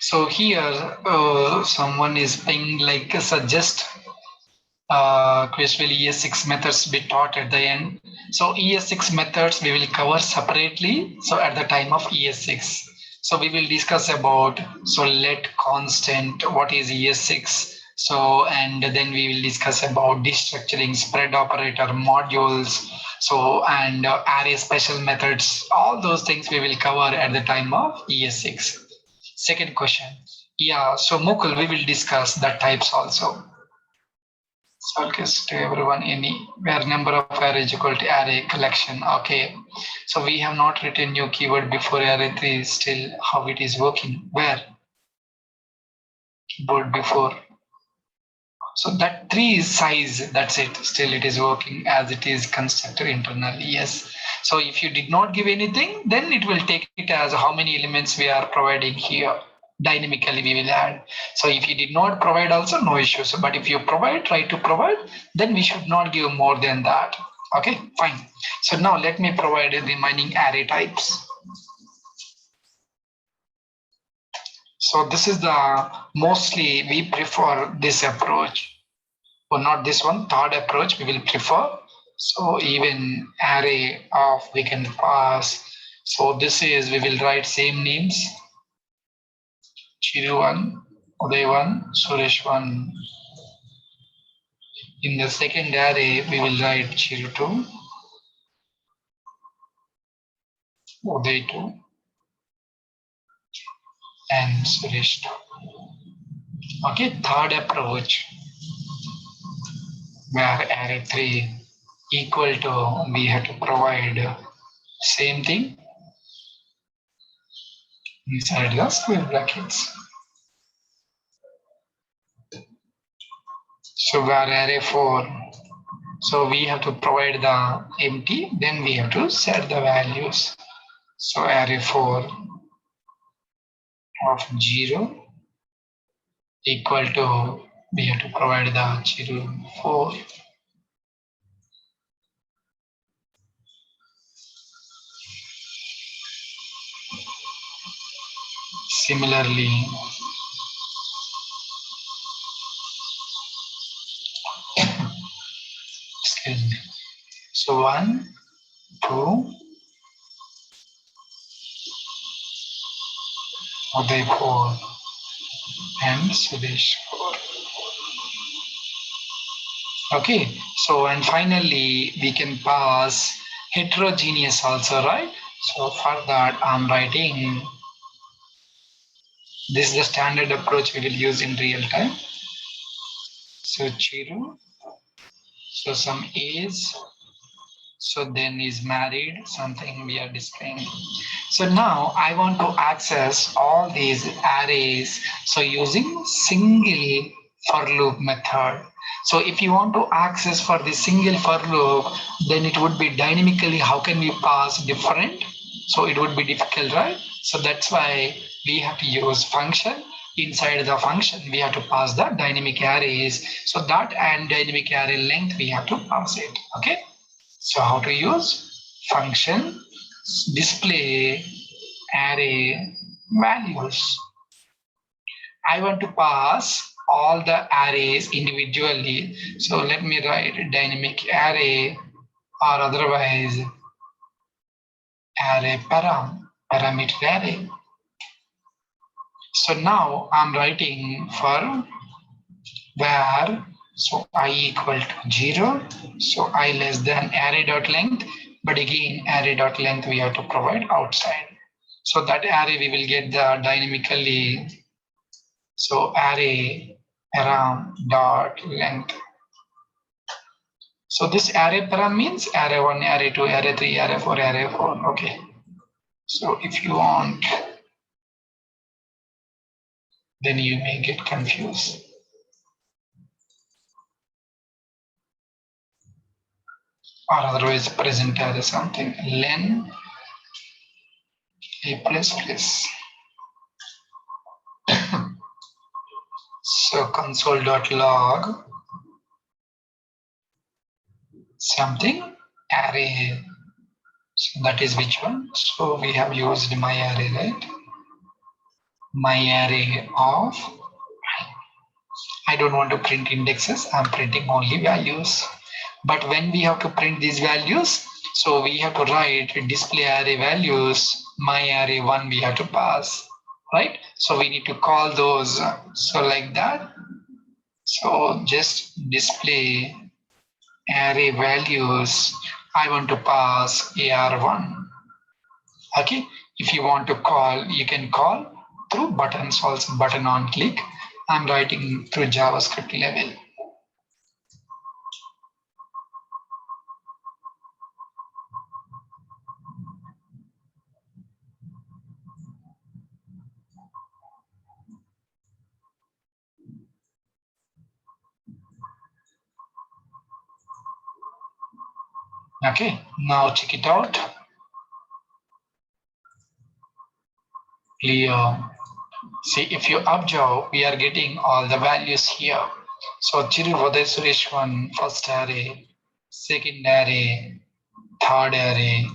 So here someone is saying like suggest usually ES6 methods be taught at the end. So ES6 methods we will cover separately. So at the time of ES6. So we will discuss about so let constant, what is ES6. So and then we will discuss about destructuring, spread operator, modules. So and array special methods, all those things we will cover at the time of ES6. Second question. Yeah, so Mukul, we will discuss the types also. Circus to everyone any where number of array is equal to array collection. Okay, so we have not written new keyword before array 3. Still how it is working, where keyboard before, so that 3 is size, that's it. Still it is working as it is constructor internally. Yes, so if you did not give anything, then it will take it as how many elements we are providing here. Dynamically we will add. So if you did not provide also, no issues, but if you provide, try to provide, then we should not give more than that. Okay, fine. So now let me provide the remaining array types. So this is the mostly we prefer this approach, or not this one, third approach we will prefer. So even array of we can pass. So this is we will write same names, Chiru 1, Uday 1, Suresh 1. In the second array we will write Chiru 2, Uday 2, and Suresh 2. Okay, third approach where array 3 equal to we have to provide same thing inside the square brackets. So where array 4, so we have to provide the empty, then we have to set the values. So array 4 of 0 equal to, we have to provide the 0, 4. Similarly, excuse me. So 1, 2, Uday 4, and Sudesh 4. Okay, so and finally we can pass heterogeneous also, right? So for that I'm writing, this is the standard approach we will use in real time. So Chiru, so some age, so then is married, something we are displaying. So now I want to access all these arrays. So using single for loop method. So if you want to access for the single for loop, then it would be dynamically, how can we pass different? So it would be difficult, right? So that's why we have to use function. Inside the function, we have to pass the dynamic arrays. So that and dynamic array length, we have to pass it. Okay. So how to use function display array values. I want to pass all the arrays individually. So let me write dynamic array or otherwise array parameter array. So now I'm writing for where, so I equal to 0, so I less than array dot length, but again array dot length we have to provide outside. So that array we will get the dynamically, so array around dot length. So this array param means array 1, array 2, array 3, array 4, array 4. Okay. So if you want, then you may get confused. Or otherwise present array something len a plus plus. So console.log something array. So that is which one? So we have used my array, right? my array of, I don't want to print indexes, I'm printing only values. But when we have to print these values, so we have to write display array values, my array 1 we have to pass, right? So we need to call those, so like that. So just display array values, I want to pass AR1. Okay, if you want to call, you can call through buttons, also button on click. I'm writing through JavaScript level. Okay, now check it out. Clear. See, if you observe, we are getting all the values here. So Chiru Uday Suresh one, first array, second array, third array,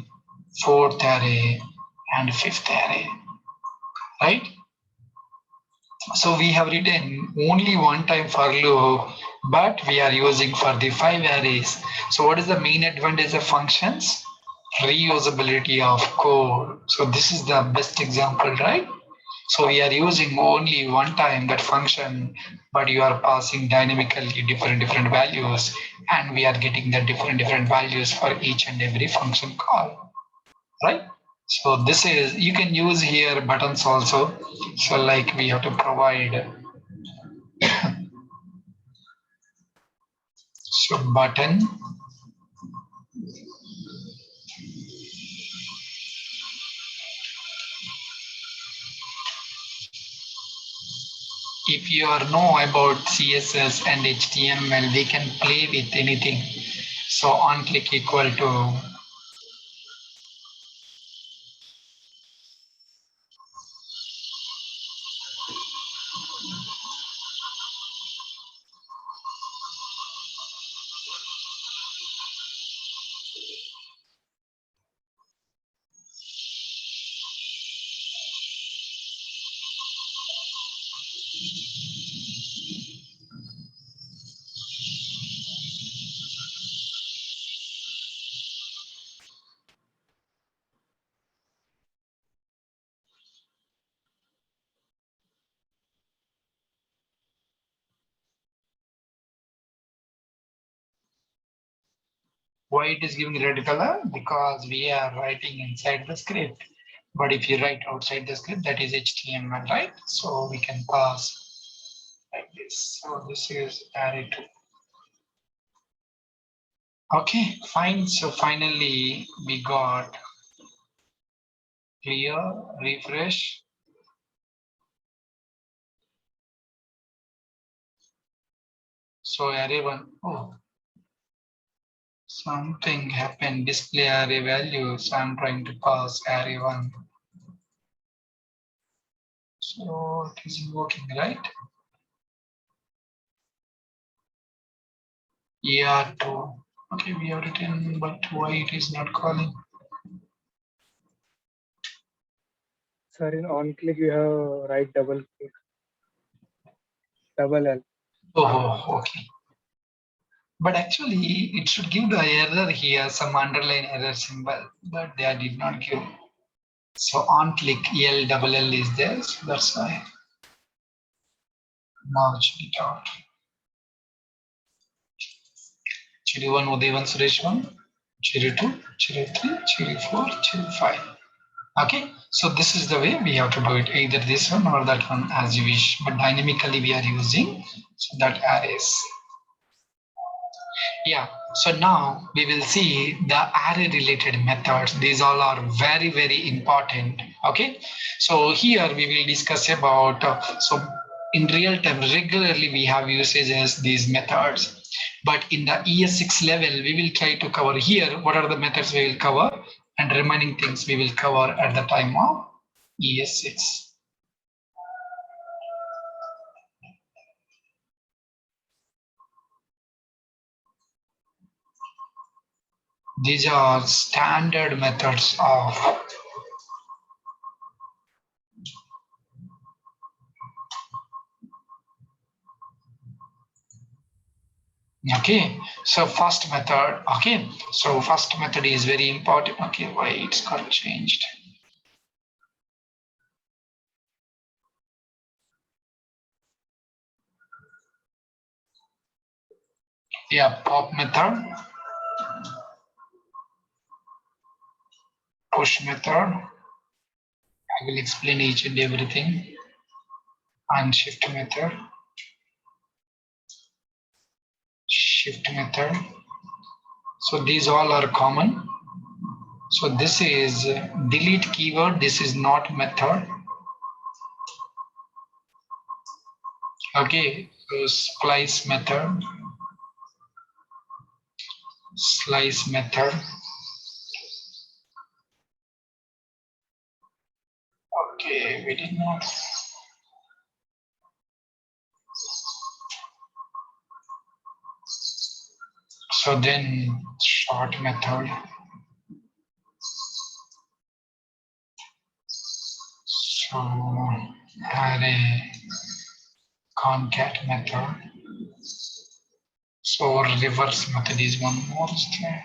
fourth array, and fifth array, right? So we have written only one time for loop, but we are using for the 5 arrays. So what is the main advantage of functions? Reusability of code. So this is the best example, right? So we are using only one time that function, but you are passing dynamically different values, and we are getting the different values for each and every function call, right? So this is, you can use here buttons also. So like we have to provide, so button, if you are know about CSS and HTML, we can play with anything. So on click equal to, why it is giving red color? Because we are writing inside the script. But if you write outside the script, that is HTML, right? So we can pass like this. So this is array 2. Okay, fine. So finally we got clear, refresh. So array 1, oh, something happened, display array values. I'm trying to pass array 1. So it is working, right? Yeah, 2. Okay, we have written, but why it is not calling? Sir, in on click you have right double click, double L. Oh, okay. But actually, it should give the error here, some underline error symbol, but they did not give. So on click L double L is there, so that's why. Now check it out. Chiri 1, Uday 1, Suresh 1, Chiri 2, Chiri 3, Chiri 4, Chiri 5. Okay, so this is the way we have to do it, either this one or that one as you wish, but dynamically we are using so that arrays. Yeah, so now we will see the array related methods. These all are very important. Okay, so here we will discuss about, so in real time, regularly we have usages these methods. But in the ES6 level, we will try to cover here what are the methods we will cover, and remaining things we will cover at the time of ES6. These are standard methods of Okay, so first method. Okay, so first method is very important. Okay, why it's got changed? Yeah, pop method, push method. I will explain each and everything. And shift method, shift method. So these all are common. So this is delete keyword. This is not method. Okay, so splice method, slice method. Okay, we did not. So then short method. So array concat method. So reverse method is one more thing.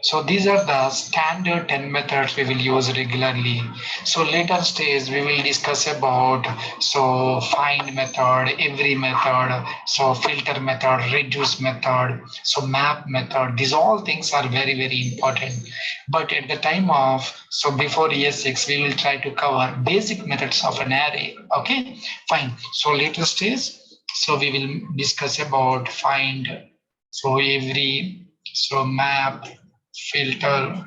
So these are the standard 10 methods we will use regularly. So later stage we will discuss about so find method, every method, so filter method, reduce method, so map method. These all things are very important. But at the time of so before ES6 we will try to cover basic methods of an array. Okay, fine. So later stage so we will discuss about find, so every, so map, filter,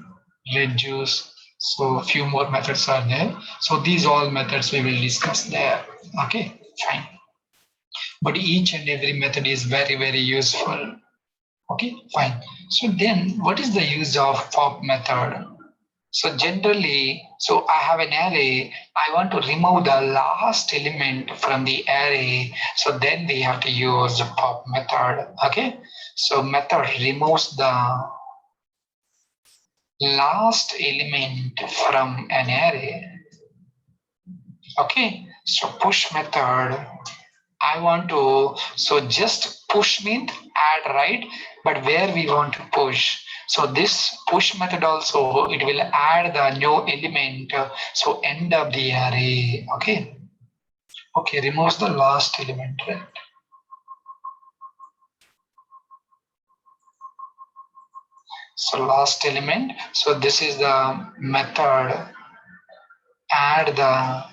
reduce. So a few more methods are there. So these all methods we will discuss there. Okay, fine. But each and every method is very useful. Okay, fine. So then what is the use of pop method? So generally, so I have an array, I want to remove the last element from the array. So then we have to use the pop method. Okay, so method removes the last element from an array. Okay, so push method, I want to, so just push means add, right? But where we want to push. So this push method also, it will add the new element. So end of the array. Okay. Okay, removes the last element, right? So last element. So this is the method add the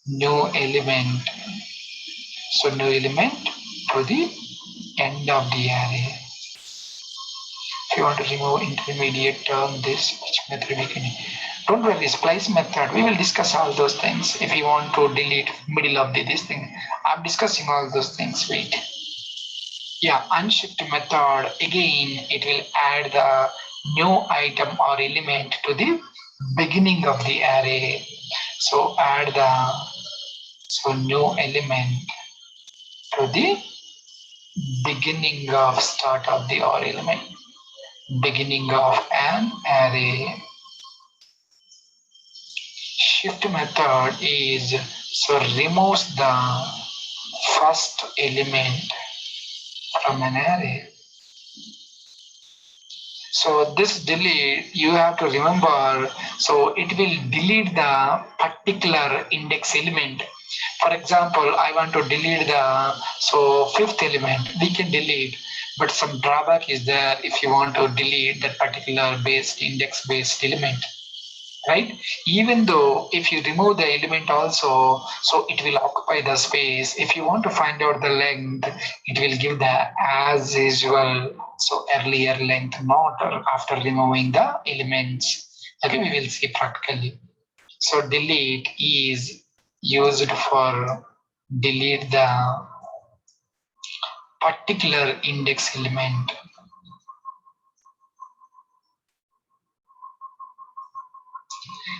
new element. So new element to the end of the array. If you want to remove intermediate term, this which method we can. Don't worry, splice method. We will discuss all those things. If you want to delete middle of this thing, I'm discussing all those things. Wait. Yeah, unshift method. Again, it will add the new item or element to the beginning of the array. So add the so new element to the beginning of start of the or element, beginning of an array. Shift method is so removes the first element from an array. So this delete, you have to remember, so it will delete the particular index element. For example, I want to delete the so fifth element, we can delete, but some drawback is there if you want to delete that particular based index based element, right? Even though if you remove the element also, so it will occupy the space. If you want to find out the length, it will give the as usual, so earlier length, not after removing the elements. Okay, we will see practically. So delete is used for delete the particular index element.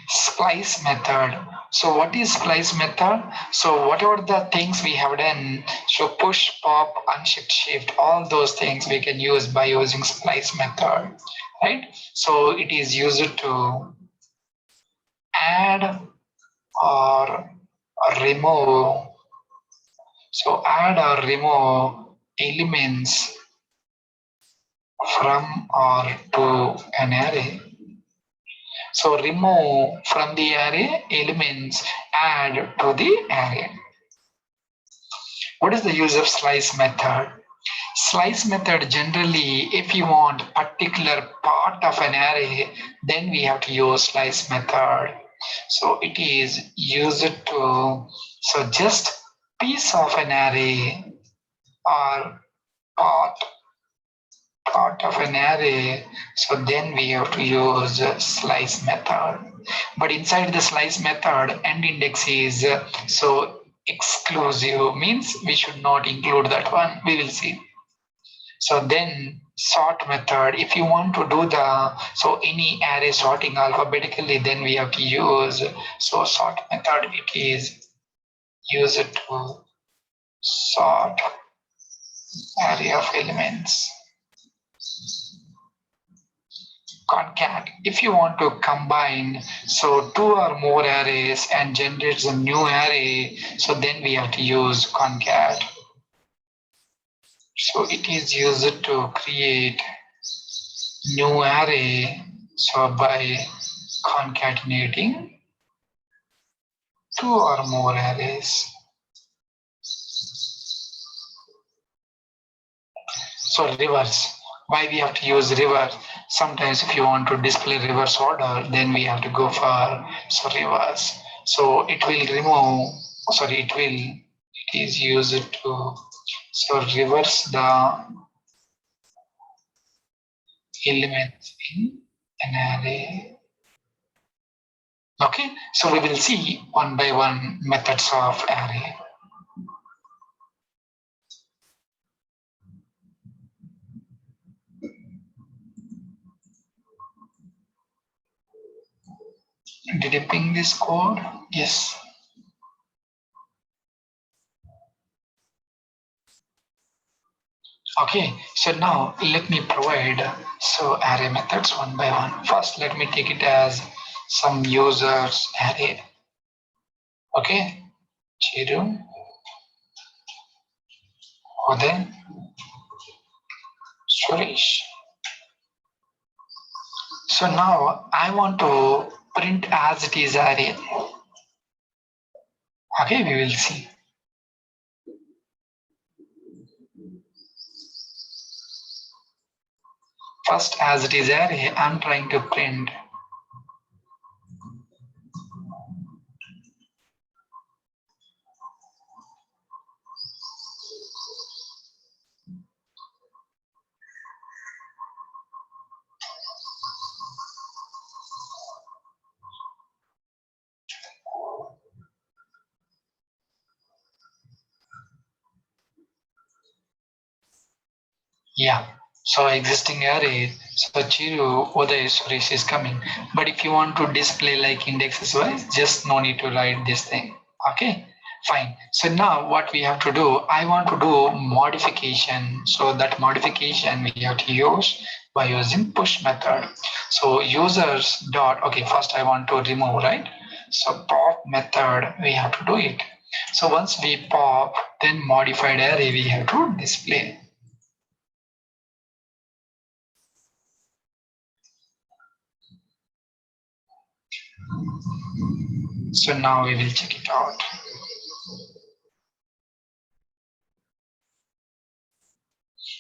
Splice method. So what is splice method? So whatever the things we have done, so push, pop, unshift, shift, all those things we can use by using splice method, right? So it is used to add or remove So add or remove elements from or to an array. So remove from the array elements, add to the array. What is the use of slice method? Slice method generally, if you want particular part of an array, then we have to use slice method. So it is used to, so just piece of an array or part of an array, so then we have to use slice method. But inside the slice method, end index is so exclusive, means we should not include that one. We will see. So then sort method, if you want to do the, so any array sorting alphabetically, then we have to use, so sort method, it is used to sort array of elements. Concat, if you want to combine so two or more arrays and generates a new array, so then we have to use concat. So it is used to create new array, so by concatenating two or more arrays. So reverse, why we have to use reverse? Sometimes if you want to display reverse order, then we have to go for so reverse. So it will remove, sorry, it is used to so reverse the elements in an array. Okay, so we will see one by one methods of array. Did you ping this code? Yes. Okay, so now let me provide so array methods one by one. First, let me take it as some users array. Okay, Chiru, Uday, Suresh. So now I want to print as it is array. Okay, we will see. First, as it is array, I'm trying to print. Yeah, so existing array, so Chiru, Uday, Suresh is coming. But if you want to display like indexes wise, just no need to write this thing. Okay, fine. So now what we have to do, I want to do modification. So that modification we have to use by using push method. So users dot, okay, first I want to remove, right? So pop method, we have to do it. So once we pop, then modified array we have to display. So now we will check it out.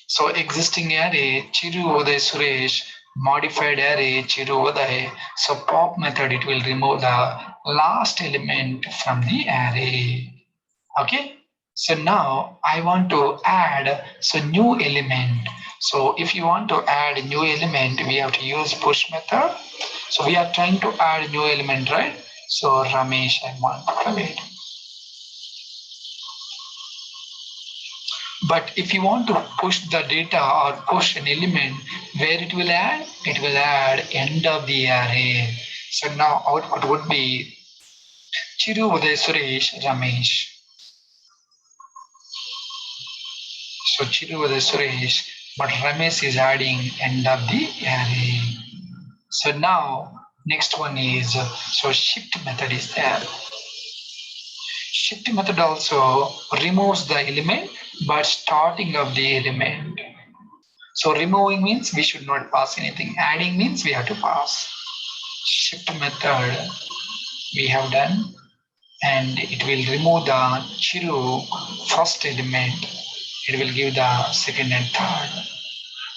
So existing array Chiru Uday Suresh, modified array Chiru Uday. So pop method, it will remove the last element from the array. Okay. So now I want to add so new element. So if you want to add a new element, we have to use push method. So we are trying to add a new element, right? So Ramesh, I want to commit. But if you want to push the data or push an element, where it will add? It will add end of the array. So now output would be Chiru Uday Suresh Ramesh. So Chiru Uday Suresh, but Ramesh is adding end of the array. So now next one is so shift method is there. Shift method also removes the element but starting of the element. So removing means we should not pass anything. Adding means we have to pass. Shift method we have done, and it will remove the chiru first element. It will give the second and third.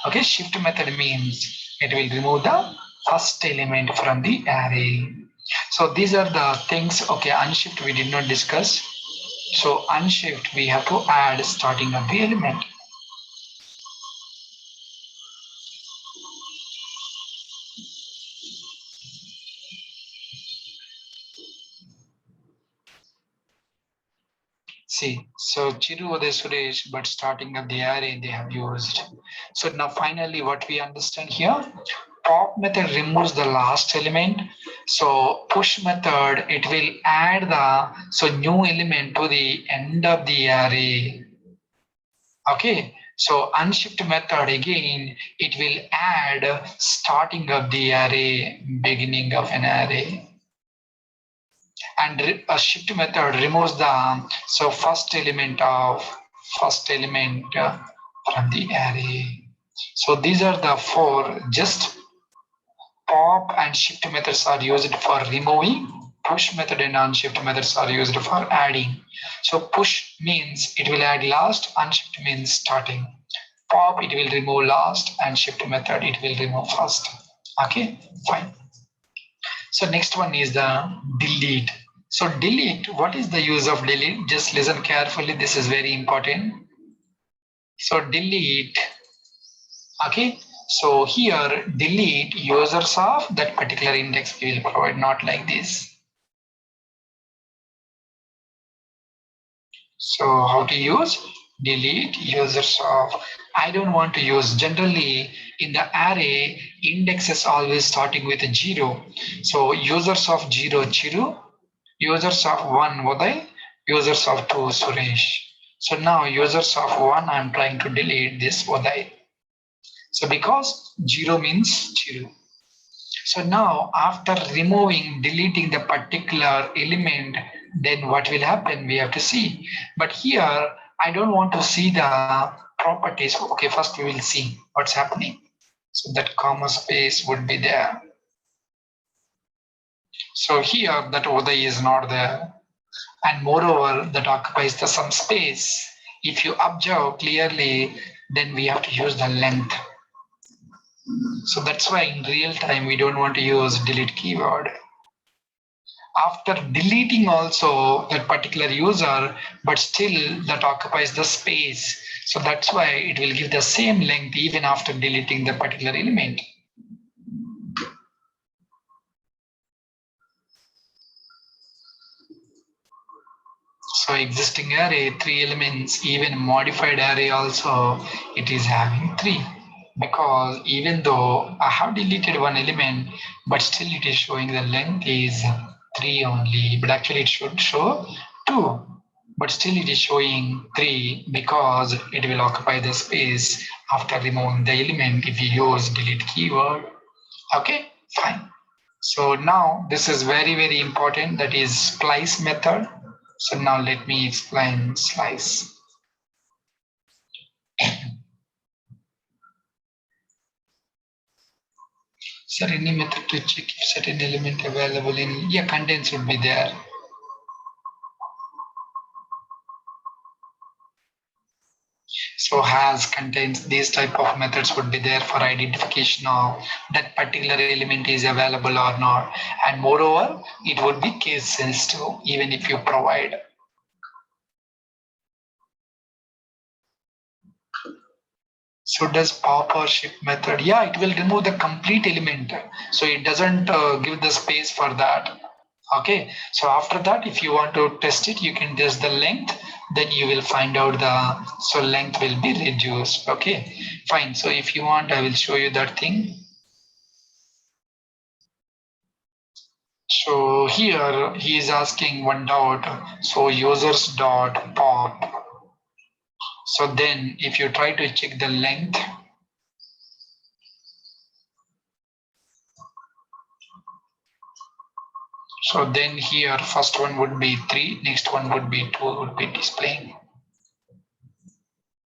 Okay, shift method means it will remove the first element from the array. So these are the things. Okay, unshift we did not discuss. So unshift we have to add starting of the element. See, so Chiru Uday Suresh, but starting of the array they have used. So now finally what we understand here, pop method removes the last element. So push method, it will add the new element to the end of the array. Okay, so unshift method again, it will add starting of the array, beginning of an array. And a shift method removes the first element from the array. So these are the four. Just pop and shift methods are used for removing. Push method and unshift methods are used for adding. So push means it will add last, unshift means starting. Pop it will remove last, and shift method it will remove first. Okay, fine. So next one is the delete. So delete, what is the use of delete? Just listen carefully. This is very important. So delete, okay. So here delete users of that particular index we will provide, not like this. So how to use? Delete users of. I don't want to use. Generally in the array, index is always starting with a 0. So users of 0 Chiru, users of 1 Uday, users of 2 Suresh. So now users of 1, I'm trying to delete this Uday. So because 0 means Chiru. So now after removing, deleting the particular element, then what will happen? We have to see. But here, I don't want to see the properties. Okay, first we will see what's happening. So that comma space would be there. So here that Uday is not there. And moreover, that occupies the some space. If you observe clearly, then we have to use the length. So that's why in real time, we don't want to use delete keyword. After deleting also that particular user, but still that occupies the space. So that's why it will give the same length even after deleting the particular element. So existing array, 3 elements, even modified array also, it is having 3. Because even though I have deleted one element, but still it is showing the length is 3 only, but actually it should show 2. But still it is showing 3 because it will occupy the space after removing the element if you use delete keyword. Okay, fine. So now this is very, very important. That is splice method. So now let me explain slice. Sir, any method to check if certain element available in contents would be there. So has contains these type of methods would be there for identification of that particular element is available or not. And moreover, it would be case sensitive even if you provide. So does pop or ship method? Yeah, it will remove the complete element. So it doesn't give the space for that. Okay, so after that, if you want to test it, you can test the length, then you will find out so length will be reduced. Okay, fine. So if you want, I will show you that thing. So here he is asking one dot. So users dot pop. So then if you try to check the length, So then here first one would be 3, next one would be 2 would be displaying.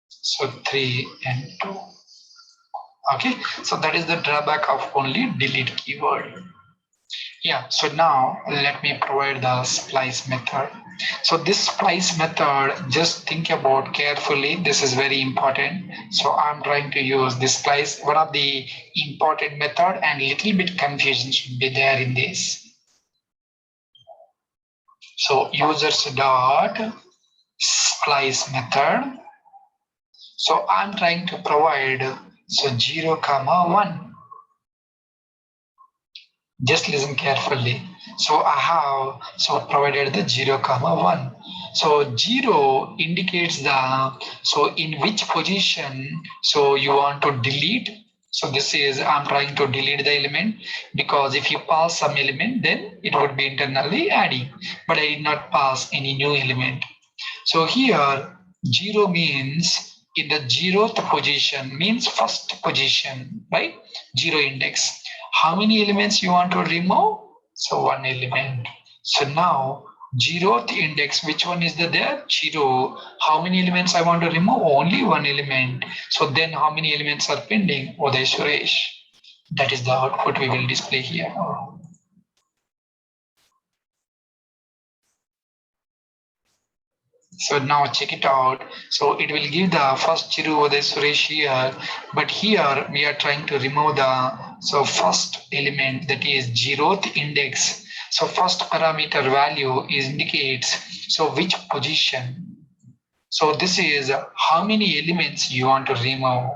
So 3 and 2. Okay, so that is the drawback of only delete keyword. Yeah, so now let me provide the splice method. So this splice method, just think about carefully. This is very important. So I'm trying to use this splice, one of the important method, and little bit confusion should be there in this. So users dot splice method. So I'm trying to provide 0, 1. Just listen carefully. So I have provided the 0, 1. So 0 indicates the in which position you want to delete. So this is I'm trying to delete the element, because if you pass some element then it would be internally adding, but I did not pass any new element. So here 0 means in the 0th position, means first position, right? 0 index. How many elements you want to remove? So 1 element. So now 0th index, which one is there? 0. How many elements I want to remove? Only 1 element. So then how many elements are pending? Uday Suresh. That is the output we will display here. So now check it out. So it will give the first Chiru Uday Suresh here, but here we are trying to remove the first element, that is 0th index. So first parameter value is indicates which position. So this is how many elements you want to remove.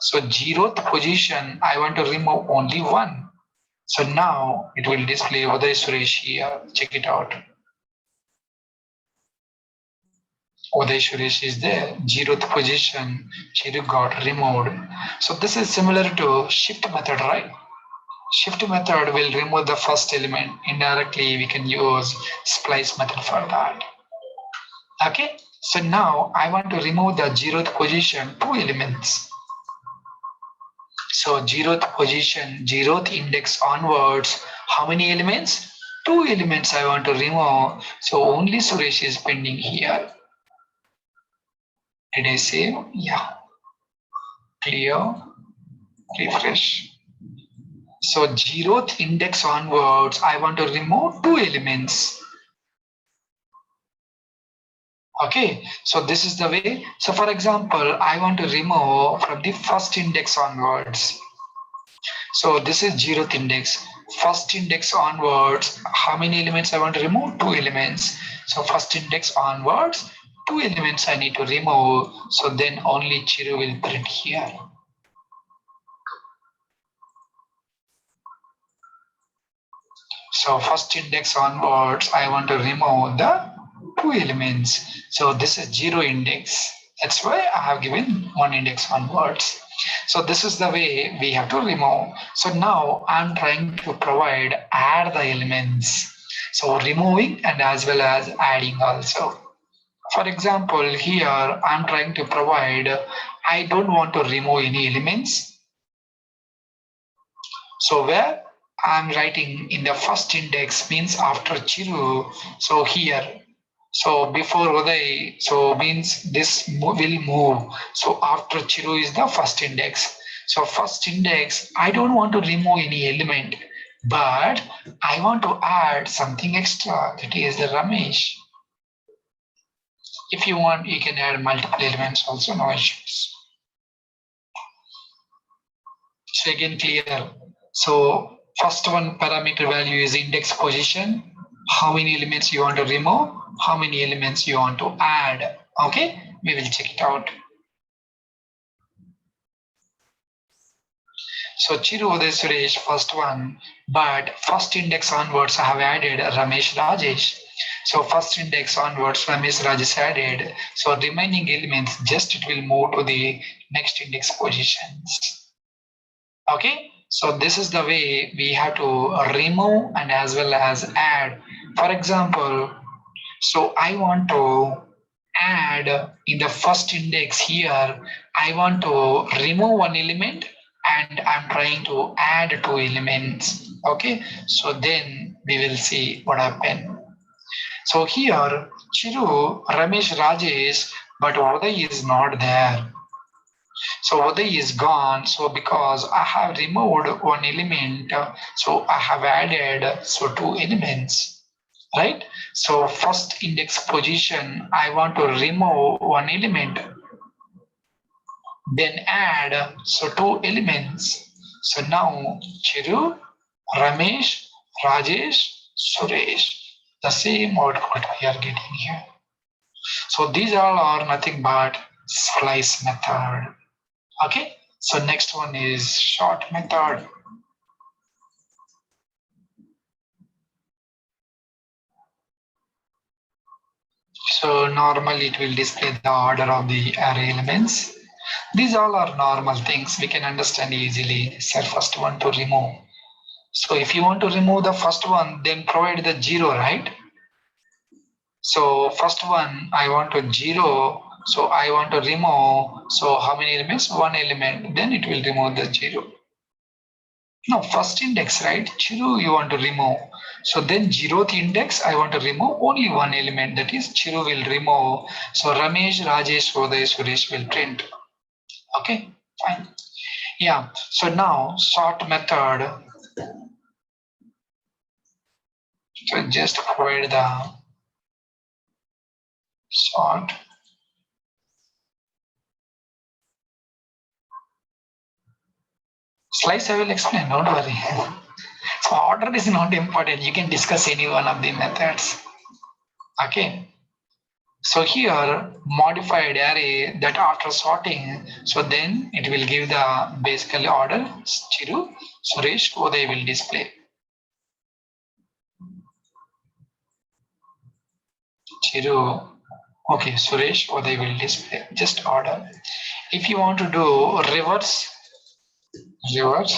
So 0th position I want to remove only 1. So now it will display Uday Suresh here. Check it out. Uday Suresh is there, 0th position, Chiru got removed. So this is similar to shift method, right? Shift method will remove the first element. Indirectly, we can use splice method for that. Okay, so now I want to remove the 0th position, 2 elements. So 0th position, 0th index onwards, how many elements? 2 elements I want to remove. So only Suresh is pending here. Did I save? Yeah. Clear. Refresh. So 0th index onwards, I want to remove 2 elements. Okay, so this is the way. So for example, I want to remove from the first index onwards. So this is 0th index. First index onwards, how many elements I want to remove? 2 elements. So first index onwards, 2 elements I need to remove. So then only Chiru will print here. So first index onwards, I want to remove the 2 elements. So this is 0 index. That's why I have given 1 index onwards. So this is the way we have to remove. So now I'm trying to provide add the elements. So removing and as well as adding also. For example, here I'm trying to provide, I don't want to remove any elements. So where I'm writing in the first index means after Chiru. So here, so before Uday, so means this will move. So after Chiru is the first index. So first index, I don't want to remove any element, but I want to add something extra. That is the Ramesh. If you want, you can add multiple elements also, no issues. So again, clear. So first one parameter value is index position. How many elements you want to remove? How many elements you want to add? Okay, we will check it out. So Chiru Uday Suresh, first one, but first index onwards I have added Ramesh Rajesh. So first index onwards Ramesh Rajesh added. So remaining elements just it will move to the next index positions. Okay, so this is the way we have to remove and as well as add. For example, so I want to add in the first index here, I want to remove 1 element and I'm trying to add 2 elements. Okay, so then we will see what happened. So here, Chiru, Ramesh, Rajesh, but Uday is not there. So Uday is gone. So because I have removed one element, so I have added so two elements, right? So first index position, I want to remove one element, then add so two elements. So now Chiru, Ramesh, Rajesh, Suresh. The same output we are getting here. So these all are nothing but slice method. Okay. So next one is sort method. So normally it will display the order of the array elements. These all are normal things we can understand easily. So first one to remove. So if you want to remove the first one, then provide the 0, right? So first one, I want to 0. So I want to remove. So how many elements? One element. Then it will remove the 0. No, first index, right? 0 you want to remove. So then 0th index, I want to remove only one element. That is 0 will remove. So Ramesh, Rajesh, Uday, Suresh will print. Okay, fine. Yeah. So now sort method. So just provide the sort. Slice I will explain, don't worry. So order is not important. You can discuss any one of the methods. Okay. So here modified array that after sorting, so then it will give the basically order Chiru, Suresh, Uday will display. Chiru, okay, Suresh, Uday will display. Just order. If you want to do reverse, reverse.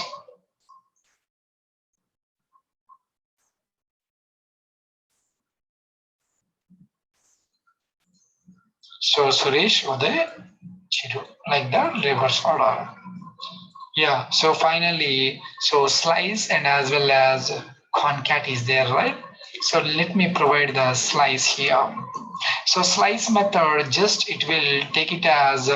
So Suresh, Uday, Chiru, like that reverse order. Yeah, so finally, so slice and as well as concat is there, right? So let me provide the slice here. So slice method, just it will take it as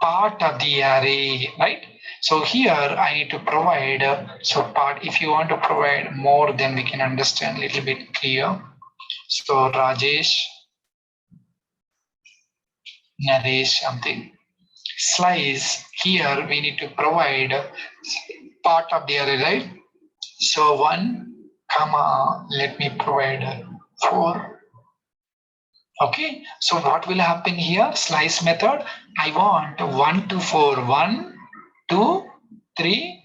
part of the array, right? So here I need to provide, so part, if you want to provide more, then we can understand a little bit clear. So Rajesh, Naresh, something. Slice, here we need to provide part of the array, right? So 1, comma, let me provide 4. Okay, so what will happen here? Slice method. I want 1 to 4. 1, 2, 3,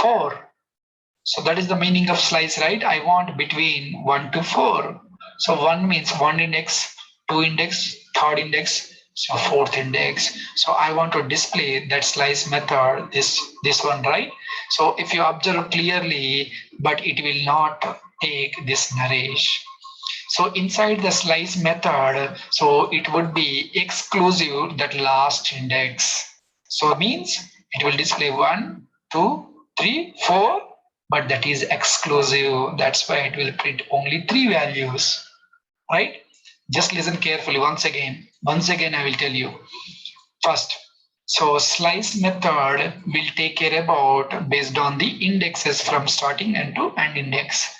4. So that is the meaning of slice, right? I want between 1 to 4. So 1 means 1 index, 2 index, third index, so fourth index. So I want to display that slice method, this one, right? So if you observe clearly, but it will not take this nourish. So inside the slice method, so it would be exclusive that last index. So means it will display 1, 2, 3, 4, but that is exclusive. That's why it will print only 3 values, right? Just listen carefully once again. Once again, I will tell you. First, so slice method will take care about based on the indexes from starting and to end index.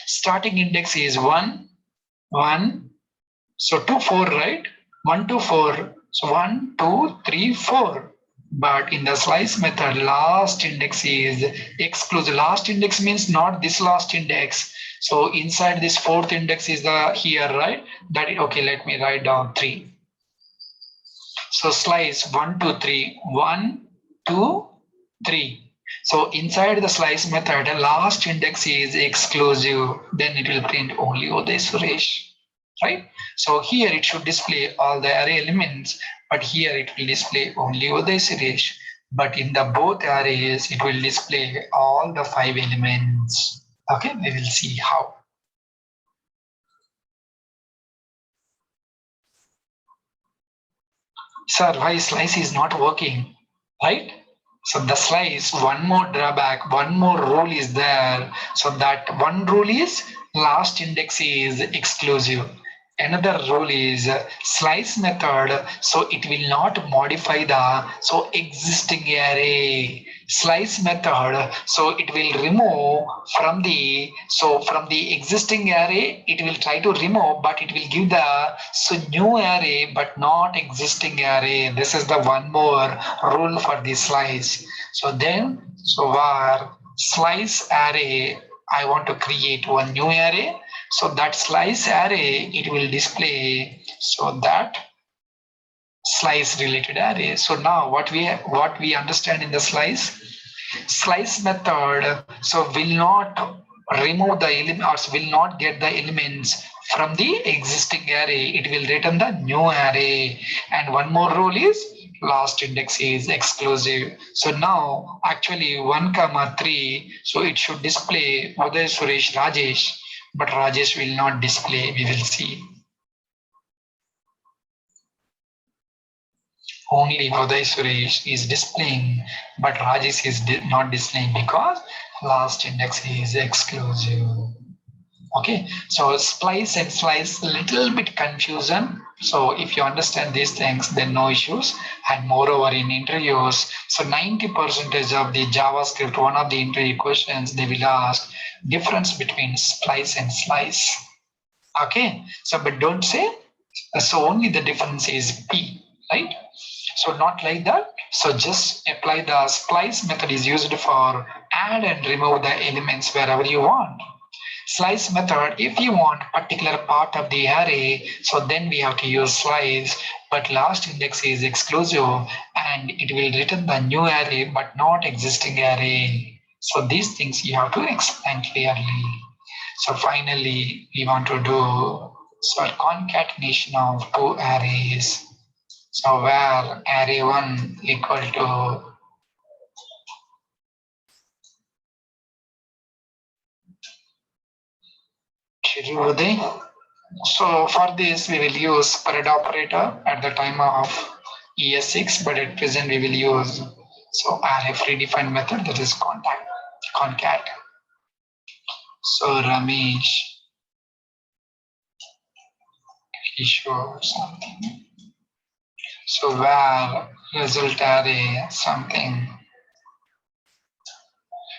Starting index is 1, 1, so 2, 4, right? 1 to 4. So 1, 2, 3, 4. But in the slice method, last index is exclusive. Last index means not this last index. So inside this fourth index is the here, right? That is okay. Let me write down 3. So slice 1, 2, 3. 1, 2, 3. So inside the slice method, the last index is exclusive. Then it will print only Uday Suresh, right? So here it should display all the array elements, but here it will display only Uday Suresh. But in the both arrays, it will display all the 5 elements. Okay, we will see how. Sir, why slice is not working, right? So the slice, one more drawback, one more rule is there. So that one rule is last index is exclusive. Another rule is slice method, so it will not modify the existing array. Slice method, so it will remove from the existing array, it will try to remove, but it will give the new array but not existing array. This is the one more rule for the slice. Var slice array, I want to create one new array. So that slice array, it will display that slice related array. So now what we understand in the slice method, so will not remove the element or will not get the elements from the existing array. It will return the new array. And one more rule is last index is exclusive. So now actually 1,3, so it should display Uday, Suresh, Rajesh, but Rajesh will not display. We will see. Only Uday Suresh is displaying, but Rajesh is not displaying because last index is exclusive. Okay, so splice and slice, little bit confusion. So if you understand these things, then no issues. And moreover, in interviews, so 90% of the JavaScript, one of the interview questions, they will ask difference between splice and slice. Okay, so but don't say, so only the difference is P, right? So not like that. So just apply the splice method is used for add and remove the elements wherever you want. Slice method, if you want particular part of the array, so then we have to use slice, but last index is exclusive and it will return the new array but not existing array. So these things you have to explain clearly. So finally, we want to do concatenation of two arrays. So where array 1 equal to so for this we will use spread operator at the time of ES6, but at present we will use array predefined method, that is concat. So Ramesh, Kishore, something. So where result array something.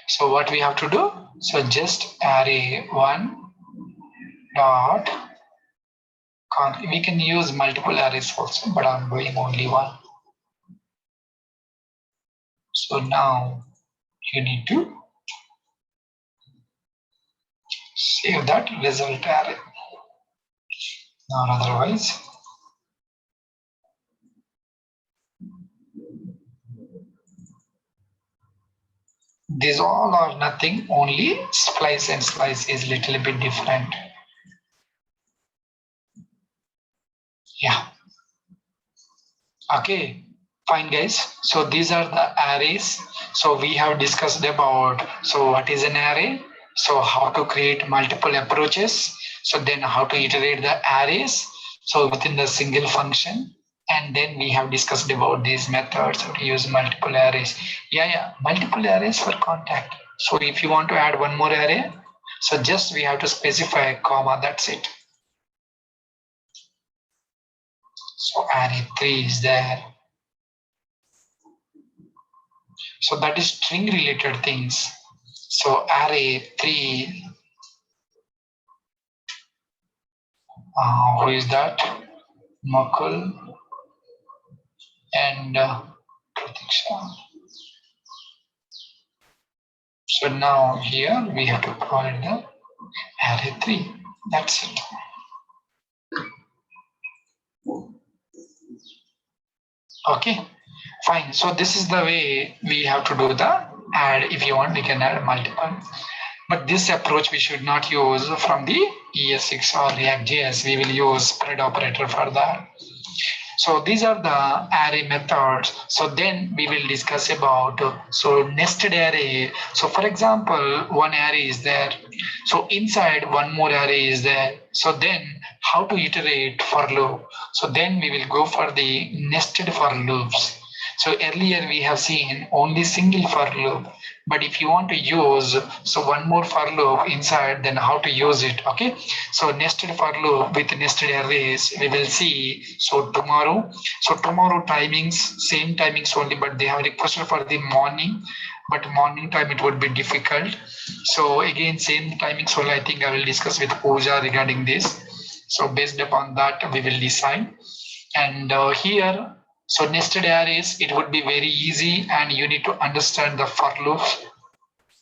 So what we have to do? So just array 1 dot we can use multiple arrays also, but I'm doing only one. So now you need to save that result array. Or otherwise, these all are nothing, only splice and slice is little bit different. Yeah. Okay, fine guys. So these are the arrays. So we have discussed about, so what is an array? So how to create multiple approaches. So then how to iterate the arrays. So within the single function. And then we have discussed about these methods, how to use multiple arrays. Yeah, multiple arrays for contact. So if you want to add one more array, so just we have to specify a comma, that's it. So array 3 is there. So that is string related things. So array 3, who is that? Mukul and Pratiksha. So now here we have to provide the array 3. That's it. Okay, fine. So this is the way we have to do the add. If you want, we can add multiple. But this approach we should not use from the ES6 or React.js. We will use spread operator for that. So these are the array methods. So then we will discuss about nested array. So for example, one array is there. So inside one more array is there. So then how to iterate for loop? So then we will go for the nested for loops. So earlier we have seen only single for loop, but if you want to use so one more for loop inside, then how to use it. Okay, so nested for loop with nested arrays we will see. So tomorrow timings, same timings only, but they have requested for the morning, but morning time it would be difficult. So again same timings only. I think I will discuss with Pooja regarding this. So based upon that we will decide. And here, so nested arrays, it would be very easy, and you need to understand the for loops.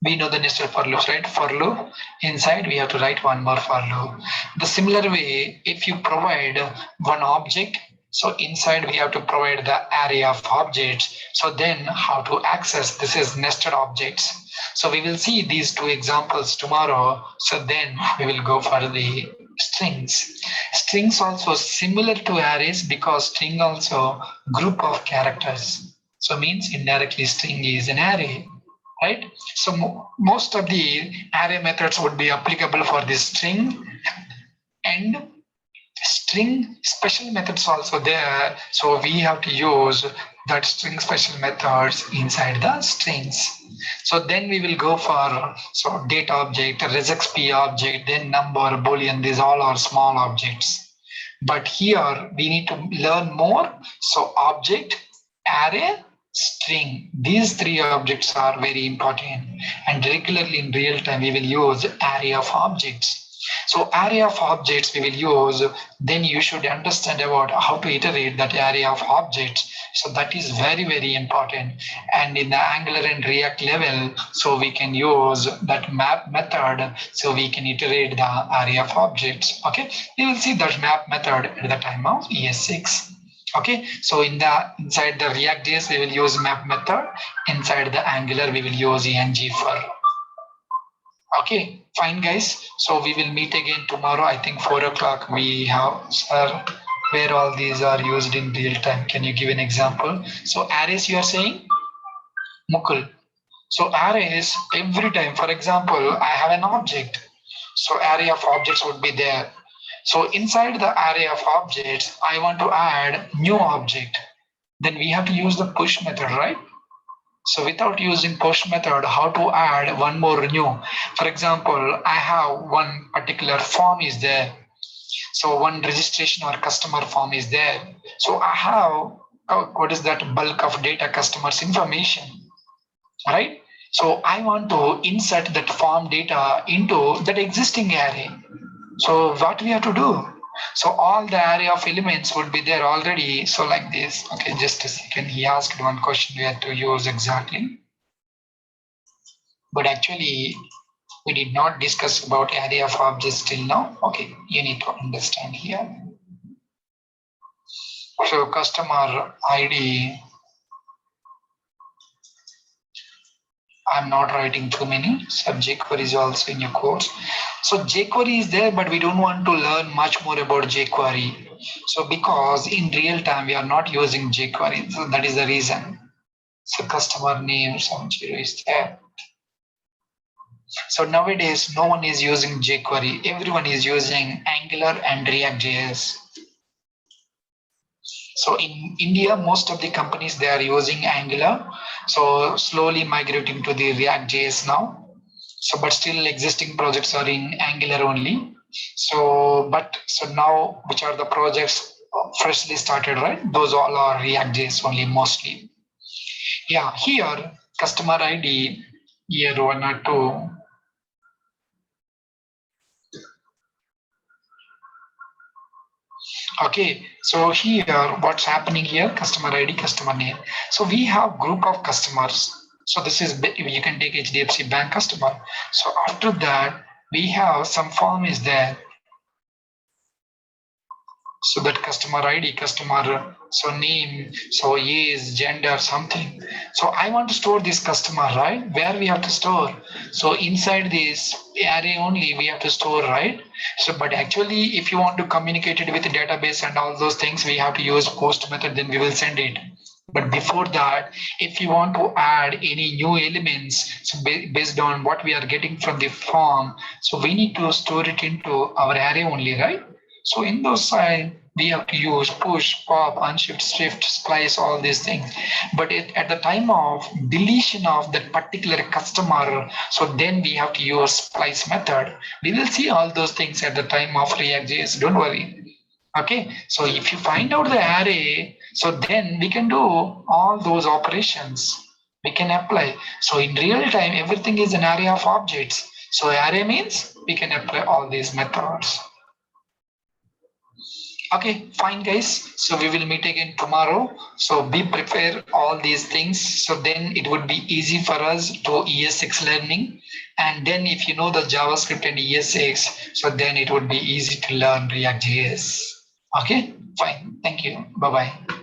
We know the nested for loops, right? For loop, inside we have to write one more for loop. The similar way, if you provide one object, so inside we have to provide the array of objects. So then how to access, this is nested objects. So we will see these two examples tomorrow. So then we will go for the strings. Strings also similar to arrays, because string also group of characters. So means indirectly string is an array, right? So most of the array methods would be applicable for this string, and string special methods also there. So we have to use that string special methods inside the strings. So then we will go for so data object, resxp object, then number, boolean. These all are small objects. But here we need to learn more. So object, array, string. These three objects are very important. And regularly in real time we will use array of objects. So array of objects we will use, then you should understand about how to iterate that array of objects. So that is very, very important. And in the Angular and React level, so we can use that map method. So we can iterate the array of objects. Okay, we will see that map method at the time of ES6. Okay, so inside the React.js we will use map method. Inside the Angular we will use eng for. Okay, fine guys. So we will meet again tomorrow. I think 4 o'clock we have, sir, where all these are used in real time. Can you give an example? So arrays you are saying? Mukul. So arrays every time, for example, I have an object. So array of objects would be there. So inside the array of objects, I want to add new object. Then we have to use the push method, right? So without using push method, how to add one more new? For example, I have one particular form is there. So one registration or customer form is there. So I have, what is that bulk of data customers information, right? So I want to insert that form data into that existing array. So what we have to do? So all the array of elements would be there already. So like this. Okay, just a second. He asked one question we had to use exactly. But actually, we did not discuss about array of objects till now. Okay, you need to understand here. So customer ID, I'm not writing too many. So jQuery is also in your course. So jQuery is there, but we don't want to learn much more about jQuery. So because in real time, we are not using jQuery. So that is the reason. So customer name, some zero is there. So nowadays, no one is using jQuery. Everyone is using Angular and React.js. So in India, most of the companies, they are using Angular. So slowly migrating to the React.js now. So, but still existing projects are in Angular only. So now, which are the projects freshly started, right? Those all are React.js only mostly. Yeah, here, customer ID, year 1 or 2. Okay, so here what's happening here, customer ID, customer name. So we have group of customers. So this is, you can take HDFC Bank customer. So after that, we have some form is there. So that customer ID, customer, so name, so age, gender, something. So I want to store this customer, right? Where we have to store? So inside this array only we have to store, right? So, but actually if you want to communicate it with the database and all those things, we have to use post method, then we will send it. But before that, if you want to add any new elements, so based on what we are getting from the form, so we need to store it into our array only, right? So in those side, we have to use push, pop, unshift, shift, splice, all these things. But at the time of deletion of that particular customer, so then we have to use splice method. We will see all those things at the time of React.js. Don't worry. Okay, so if you find out the array, so then we can do all those operations. We can apply. So in real time, everything is an array of objects. So array means we can apply all these methods. Okay, fine guys. So we will meet again tomorrow. So be prepared all these things. So then it would be easy for us to ES6 learning. And then if you know the JavaScript and ES6, so then it would be easy to learn React.js. Okay, fine. Thank you. Bye-bye.